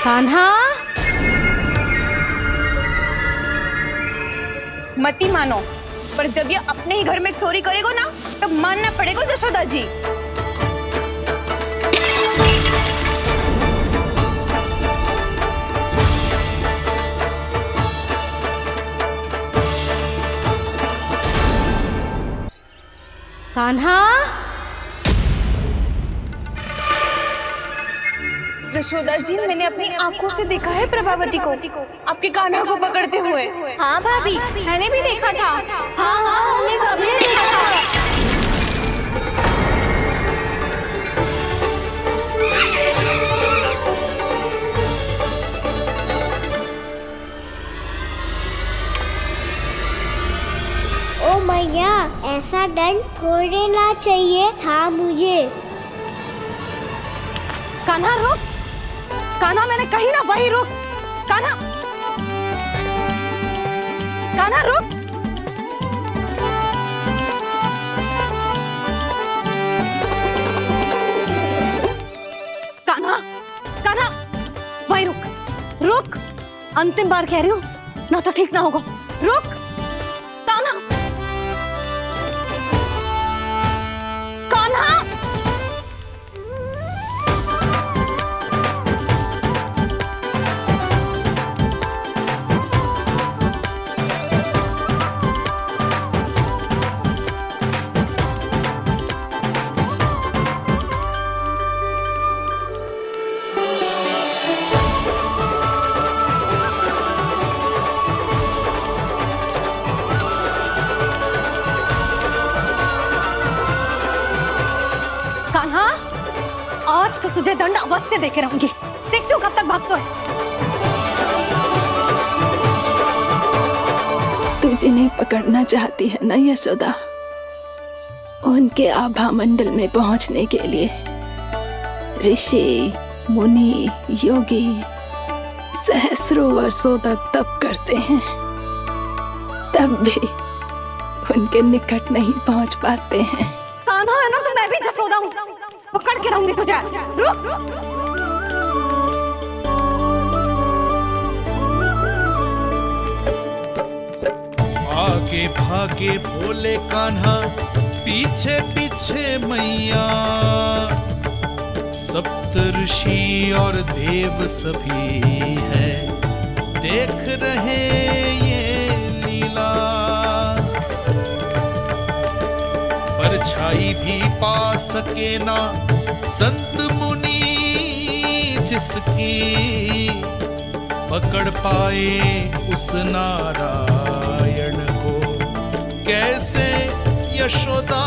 कान्हा, मत ही मानो, पर जब ये अपने ही घर में चोरी करेगा ना तब मानना पड़ेगा जशोदा जी। कान्हा, जशोदा जी, मैंने अपनी आंखों से देखा है प्रभावती को आपके कान्हा को पकड़ते हुए। हाँ भाभी, मैंने भी देखा था। हाँ हाँ, हमने सबने देखा था। ओ मैया, ऐसा दंड थोड़े ना चाहिए था मुझे। कान्हा रुक, कान्हा मैंने कही ना वही रुक। कान्हा, कान्हा रुक। कान्हा, कान्हा वही रुक, रुक। अंतिम बार कह रही हूँ, ना तो ठीक ना होगा। रुक कान्हा, कान्हा। कान्हा, आज तो तुझे दंड अवश्य देके रहूंगी। देखती हूँ कब तक भागता है। तू जिन्हें पकड़ना चाहती है ना यशोदा, उनके आभा मंडल में पहुंचने के लिए ऋषि, मुनि, योगी सहस्रों वर्षों तक तप करते हैं, तब भी उनके निकट नहीं पहुंच पाते हैं। कान्हा है ना, तो मैं भी जसोदा हूँ, पकड़ के रहूंगी तुझे। रुक। आगे भागे भोले कान्हा, पीछे पीछे मैया, सप्तऋषि और देव सभी है देख रहे ये लीला। परछाई भी पा सके ना संत मुनि जिसकी, पकड़ पाए उस नारायण को कैसे यशोदा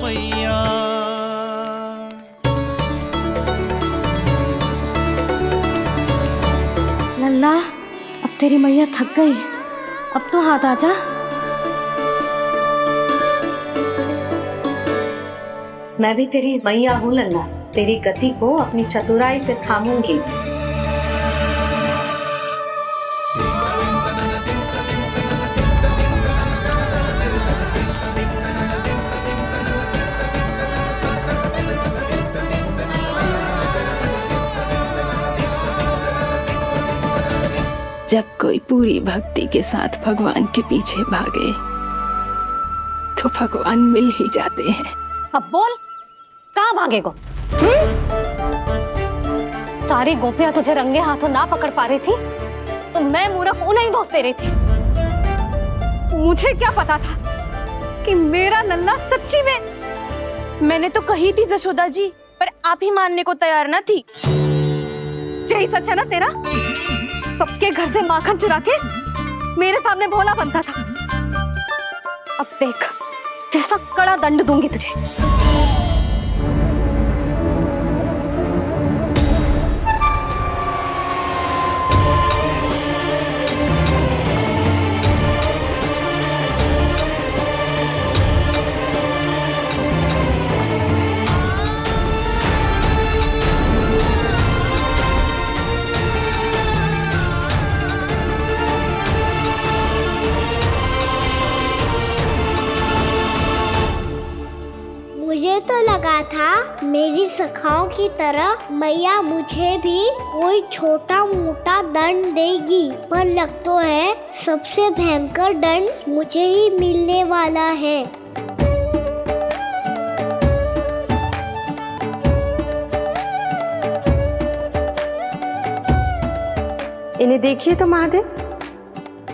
मैया। लल्ला, अब तेरी मैया थक गई, अब तो हाथ आजा। मैं भी तेरी मैया हूँ लल्ला, तेरी गति को अपनी चतुराई से थामूंगी। जब कोई पूरी भक्ति के साथ भगवान के पीछे भागे तो भगवान मिल ही जाते हैं। अब बोल, कहाँ भागेगो? सारी गोपियां तुझे रंगे हाथों ना पकड़ पा रही थी तो मैं मूर्ख उन्हें ही दोष दे रही थी। मुझे क्या पता था कि मेरा लल्ला सच्ची में। मैंने तो कही थी जशोदा जी, पर आप ही मानने को तैयार ना थी। यही सच है ना तेरा? सबके घर से माखन चुरा के मेरे सामने भोला बनता था। अब देख कैसा कड़ा दंड दूंगी तुझे। मेरी सखाओं की तरह मैया मुझे भी कोई छोटा मोटा दंड देगी, पर लग तो है सबसे भयंकर दंड मुझे ही मिलने वाला है। इन्हें देखिए तो महादेव,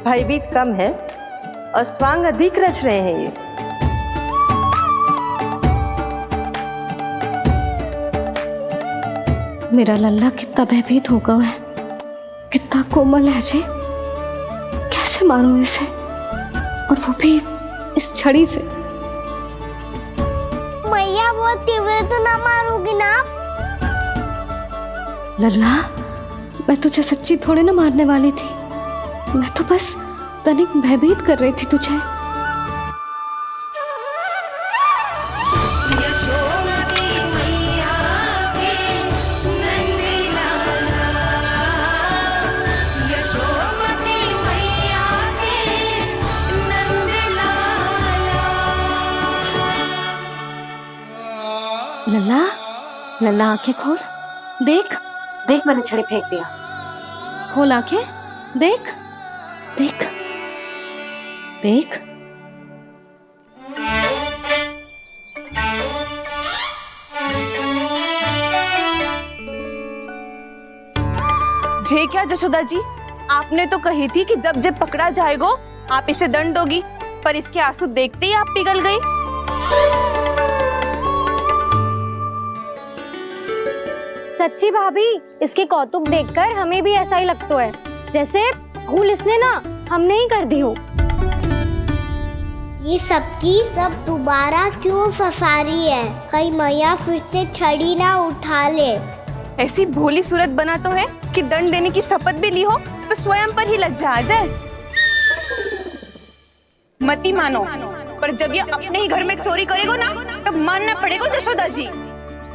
भयभीत कम है और स्वांग अधिक रच रहे हैं ये। मेरा लल्ला कितना भयभीत होगा है, कितना कोमल है जी। कैसे मारूं इसे, और वो भी इस छड़ी से। मैया बहुत तीव्र तो ना मारोगी ना? लल्ला, मैं तुझे सच्ची थोड़े ना मारने वाली थी, मैं तो बस तनिक भयभीत कर रही थी तुझे। लल्ला, लल्ला आंखें खोल, देख देख मैंने छड़ी फेंक दिया। खोल आंखें, देख देख देख। जे क्या जशोदा जी, आपने तो कही थी कि जब जब पकड़ा जाएगा आप इसे दंड दोगी, पर इसके आंसू देखते ही आप पिघल गई। सच्ची भाभी, इसके कौतुक देखकर हमें भी ऐसा ही लगता है, जैसे भूल इसने ना हमने ही कर दी हो। ये सबकी सब दोबारा क्यों फंसा रही है? कहीं मैया फिर से छड़ी ना उठा ले। ऐसी भोली सूरत बना तो है कि दंड देने की शपथ भी ली हो तो स्वयं पर ही लज्जा आ जाए। मती मानो, पर जब ये अपने ही घर में चोरी करेगो ना, तब मानना पड़ेगा जशोदा जी।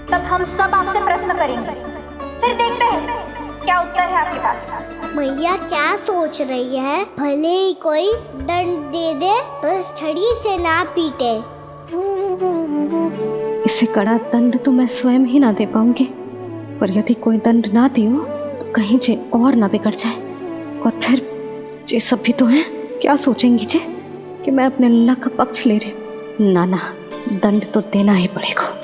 तब हम सब आपसे प्रश्न करेंगे, फिर देखते हैं क्या उत्तर है आपके पास। मैया क्या सोच रही है? भले ही कोई दंड दे दे, बस छड़ी से ना पीटे। इसे कड़ा दंड तो मैं स्वयं ही ना दे पाऊंगी, पर यदि कोई दंड ना दियो तो कहीं जे और ना बिगड़ जाए, और फिर जे सब भी तो हैं, क्या सोचेंगी जे कि मैं अपने लल्ला का पक्ष ले रही। ना ना, दंड तो देना ही पड़ेगा।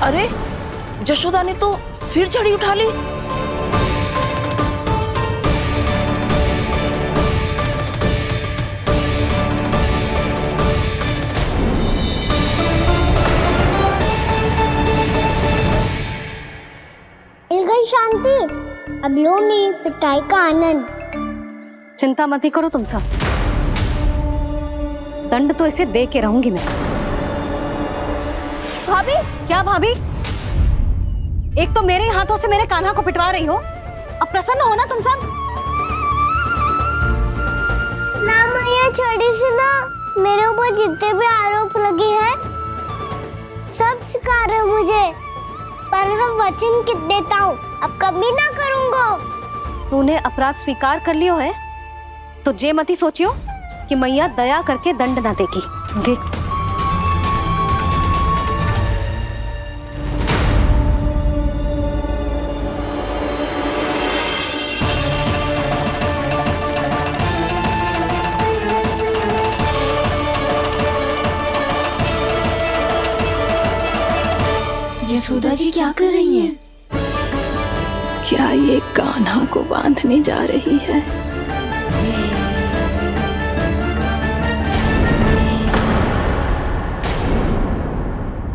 अरे जशोदा ने तो फिर छड़ी उठा ली। मिल गई शांति, अब लो मेरी पिटाई का आनंद। चिंता मत ही करो तुम सब, दंड तो इसे दे के रहूंगी मैं। भाभी, क्या भाभी? एक तो मेरे हाथों से मेरे कान्हा को पिटवा रही हो, अब प्रसन्न हो ना तुम सब? ना मैया, छड़ी से ना मेरे ऊपर जितने भी आरोप लगे हैं सब स्वीकार है मुझे, पर मैं वचन कित देता हूँ, अब कभी ना करूँगा। तूने अपराध स्वीकार कर लियो है तो जे मत ही सोचियो कि मैया दया करके दंड ना देगी। देख तू। यशोदा जी क्या कर रही हैं? क्या ये कान्हा को बांधने जा रही है?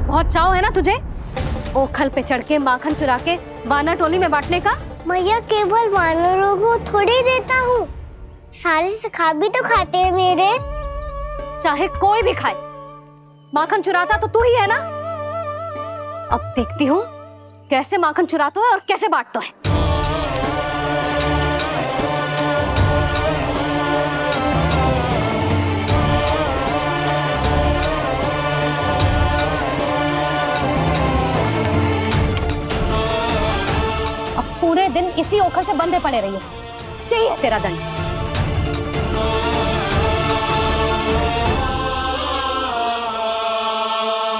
बहुत चाव है ना तुझे ओखल पे चढ़ के माखन चुरा के वानर टोली में बांटने का? मैया, केवल वानरों को थोड़ी देता हूँ, सारे सखा भी तो खाते हैं मेरे। चाहे कोई भी खाए, माखन चुराता तो तू ही है ना। अब देखती हूँ कैसे माखन चुराता है और कैसे बांटता है। अब पूरे दिन इसी पोखर से बंधे पड़े रहिए। चाहिए तेरा दंड।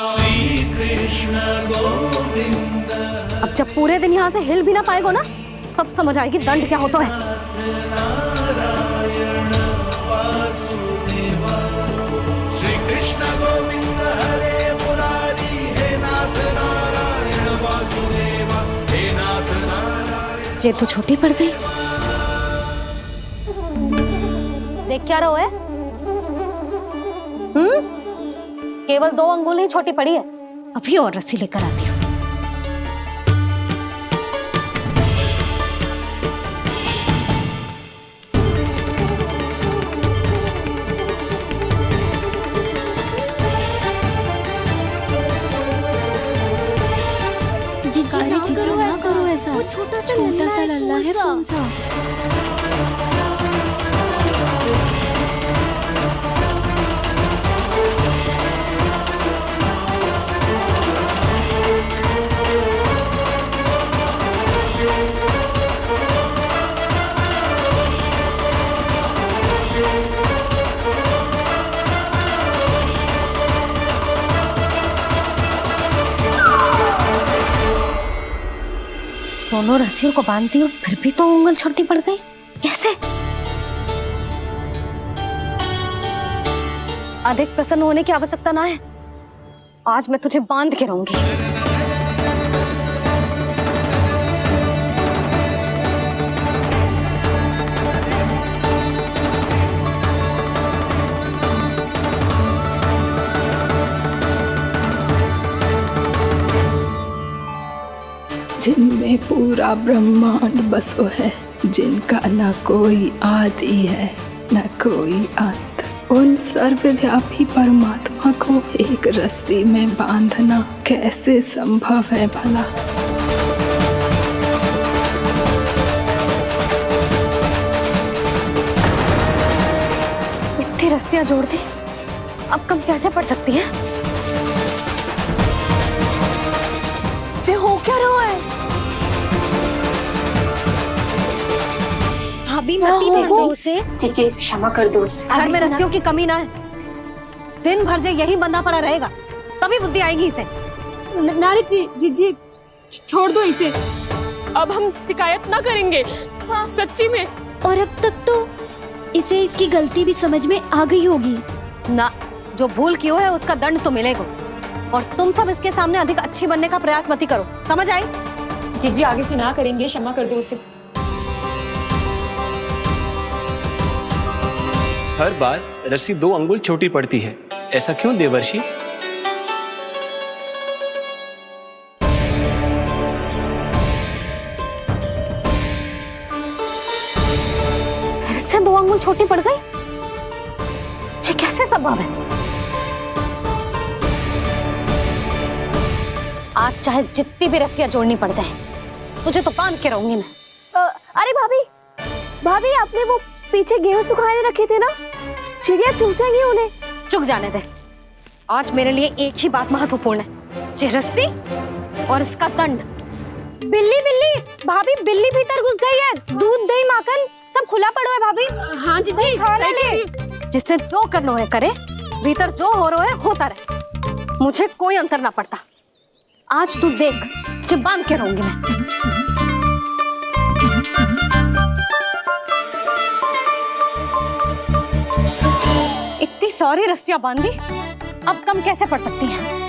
श्री कृष्ण गोविंद। अब जब पूरे दिन यहाँ से हिल भी ना पाएगो ना, तब समझ आएगी दंड क्या होता है। नारायण वासुदेव। श्री कृष्ण गोविंद हरे मुरारी। हे नाथ नारायण वासुदेव। हे नाथ नारायण। जे तो छोटी पड़ गई। देख क्या रहो है? केवल 2 अंगुल ही छोटी पड़ी है। अभी और रस्सी लेकर आती हूँ। ना करो ऐसा। छोटा सा लल्ला है कौन सा? दोनों रस्सियों को बांधती हूँ, फिर भी तो उंगल छोटी पड़ गई। कैसे? अधिक प्रसन्न होने की आवश्यकता ना है। आज मैं तुझे बांध के रहूंगी। जिनमें पूरा ब्रह्मांड बसो है, जिनका न कोई आदि है न कोई अंत, उन सर्वव्यापी परमात्मा को एक रस्सी में बांधना कैसे संभव है भला? इतनी रस्सियां जोड़ दी, अब कम कैसे पड़ सकती हैं? जे हो क्या रहा है? भाभी मत पीछे उसे। चीची क्षमा कर दो। घर में रस्सियों की कमी ना है। दिन भर जो यही बंधा पड़ा रहेगा, तभी बुद्धि आएगी इसे। नारी जी छोड़ दो इसे। अब हम शिकायत ना करेंगे। सच्ची में। और अब तक तो इसे इसकी गलती भी समझ में आ गई होगी ना। जो भूल की है उसका दंड तो मिलेगा। और तुम सब इसके सामने अधिक अच्छी बनने का प्रयास मत ही करो। समझ आई? जी आगे से ना करेंगे। क्षमा कर दो उसे। हर बार रस्सी 2 अंगुल छोटी पड़ती है, ऐसा क्यों देवर्षि? फिर से 2 अंगुल छोटी पड़ गई? ये कैसे संभव है? आज चाहे जितनी भी रस्सियां जोड़नी पड़ जाए, तुझे तो बांध के रहूंगी मैं। अरे भाभी आपने वो पीछे गेहूं सुखाने रखे थे ना, चिड़िया चुग जाएंगी उन्हें। चुग जाने दे। आज मेरे लिए एक ही बात महत्वपूर्ण है, ये रस्सी और इसका दंड। बिल्ली भाभी, बिल्ली भीतर घुस गई है। दूध दही माखन सब खुला पड़ो है भाभी। हाँ जी सही कह रही है। जिससे जो करना है करे, भीतर जो हो रहा है होता रहे, मुझे कोई अंतर ना पड़ता। आज तू देख, तुझे बांध के रहूंगी मैं। इतनी सारी रस्सियां बांधी, अब कम कैसे पड़ सकती हैं?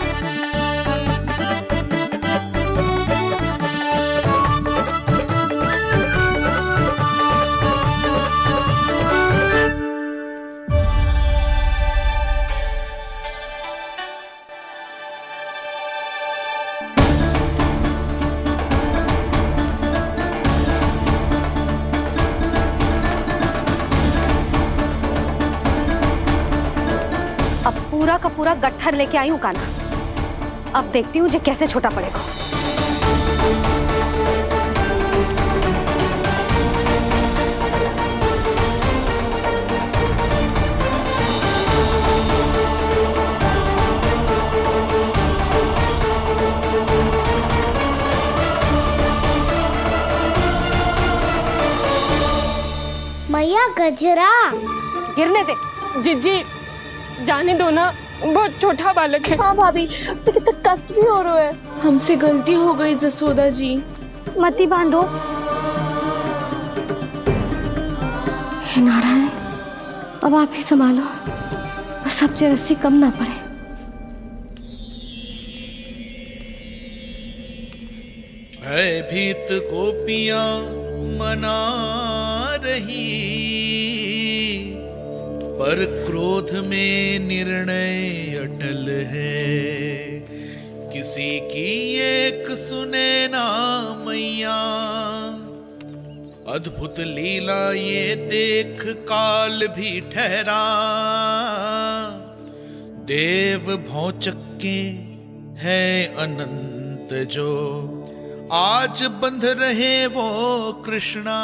पूरा का पूरा गट्ठर लेके आई हूँ कान्हा। अब देखती हूँ जे कैसे छोटा पड़ेगा। कचरा। गिरने दे। जीजी जाने दो ना, बहुत छोटा बालक है। हाँ भाभी, उसे कितना कष्ट भी हो रहा है। हमसे गलती हो गई जसोदा जी। मती बांधो। हे नारायण, अब आप ही संभालो, बस अब रस्सी कम ना पड़े। भयभीत गोपियां मना रही, पर क्रोध में निर्णय अटल है। किसी की एक सुने ना मैया, अद्भुत लीला ये देख काल भी ठहरा। देव भौचक्के हैं अनंत जो, आज बंध रहे वो कृष्णा।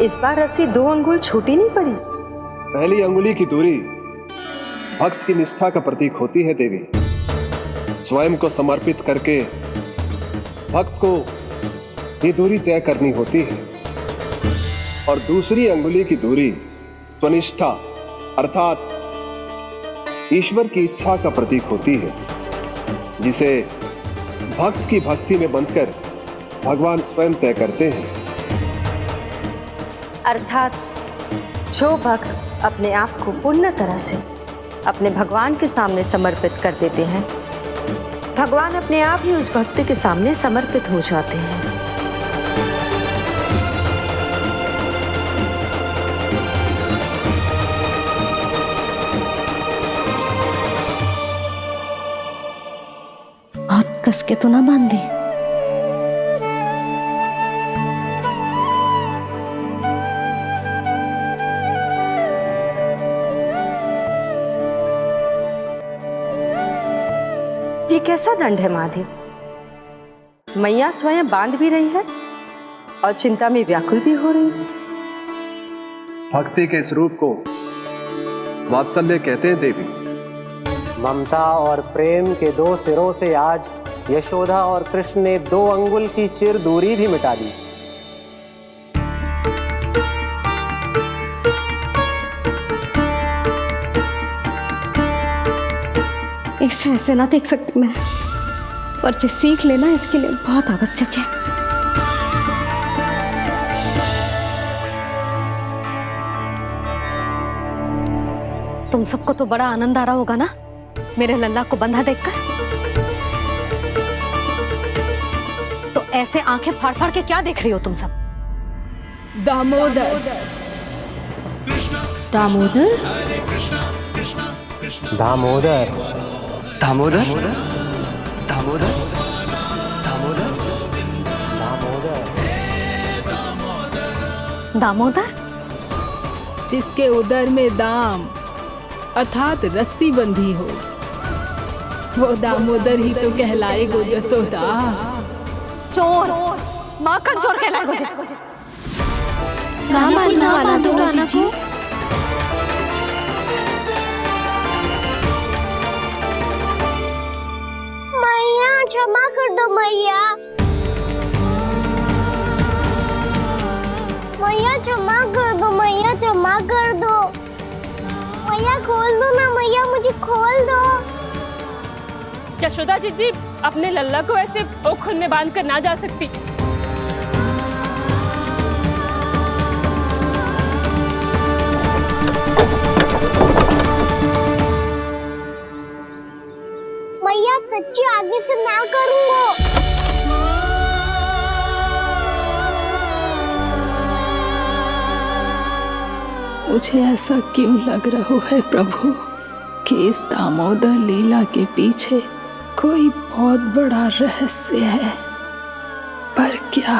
इस बार रस्सी 2 अंगुल छोटी नहीं पड़ी। पहली अंगुली की दूरी भक्त की निष्ठा का प्रतीक होती है देवी। स्वयं को समर्पित करके भक्त को ये दूरी तय करनी होती है। और दूसरी अंगुली की दूरी स्वनिष्ठा अर्थात ईश्वर की इच्छा का प्रतीक होती है, जिसे भक्त की भक्ति में बंधकर भगवान स्वयं तय करते हैं। अर्थात जो भक्त अपने आप को पूर्ण तरह से अपने भगवान के सामने समर्पित कर देते हैं, भगवान अपने आप ही उस भक्त के सामने समर्पित हो जाते हैं। बहुत कस के तो ना बांधे। ये कैसा दंड है महादेव? मैया स्वयं बांध भी रही है और चिंता में व्याकुल भी हो रही है। भक्ति के इस रूप को वात्सल्य कहते हैं देवी। ममता और प्रेम के 2 सिरों से आज यशोदा और कृष्ण ने 2 अंगुल की चिर दूरी भी मिटा दी। ऐसे ऐसे ना देख सकती मैं, पर जो सीख लेना इसके लिए बहुत आवश्यक है। तुम सबको तो बड़ा आनंद आ रहा होगा ना मेरे लल्ला को बंधा देखकर। तो ऐसे आंखें फाड़ फाड़ के क्या देख रही हो तुम सब? दामोदर। दामोदर? दामोदर। दामोदर? दामोदर? दामोदर? जिसके उदर में दाम अर्थात रस्सी बंधी हो, वो दामोदर ही तो कहलाए गो जसोदा। चोर, माखन चोर कहलाए गो। मैया क्षमा कर दो मैया। मैया क्षमा कर दो, मैया क्षमा कर दो। मैया खोल दो ना मैया, मुझे खोल दो। यशोदा जीजी अपने लल्ला को ऐसे ओखल में बांध कर ना जा सकती। मैया सच्ची आगे से ना करूंगा। मुझे ऐसा क्यों लग रहा है प्रभु कि इस दामोदर लीला के पीछे कोई बहुत बड़ा रहस्य है, पर क्या?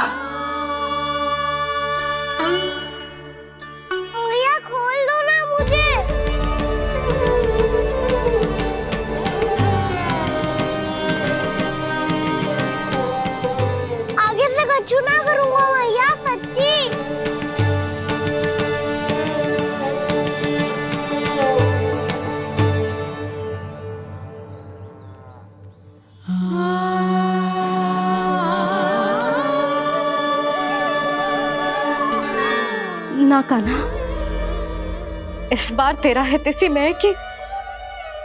मैया खोल दो ना मुझे। आगे से कछु ना करूंगा मैया, सच्ची। ना कान्हा, इस बार तेरा है तेसी मैं कि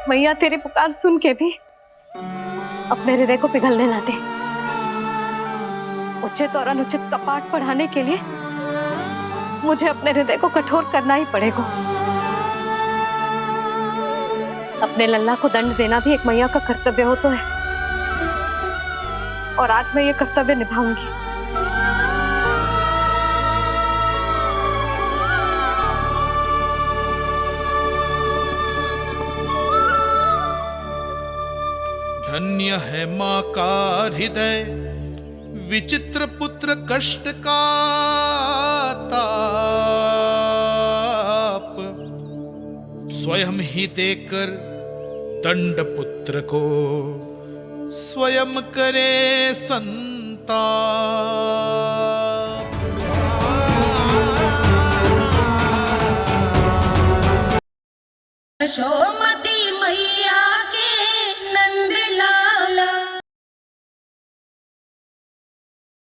मैया तेरी पुकार सुन के भी अपने हृदय को पिघलने ना दे। उचित और अनुचित का पाठ पढ़ाने के लिए मुझे अपने हृदय को कठोर करना ही पड़ेगा। अपने लल्ला को दंड देना भी एक मैया का कर्तव्य हो तो है, और आज मैं ये कर्तव्य निभाऊंगी। धन्य है माँ का हृदय, विचित्र पुत्र कष्ट का ताप, स्वयं ही देकर दंड पुत्र को स्वयं करे संताप।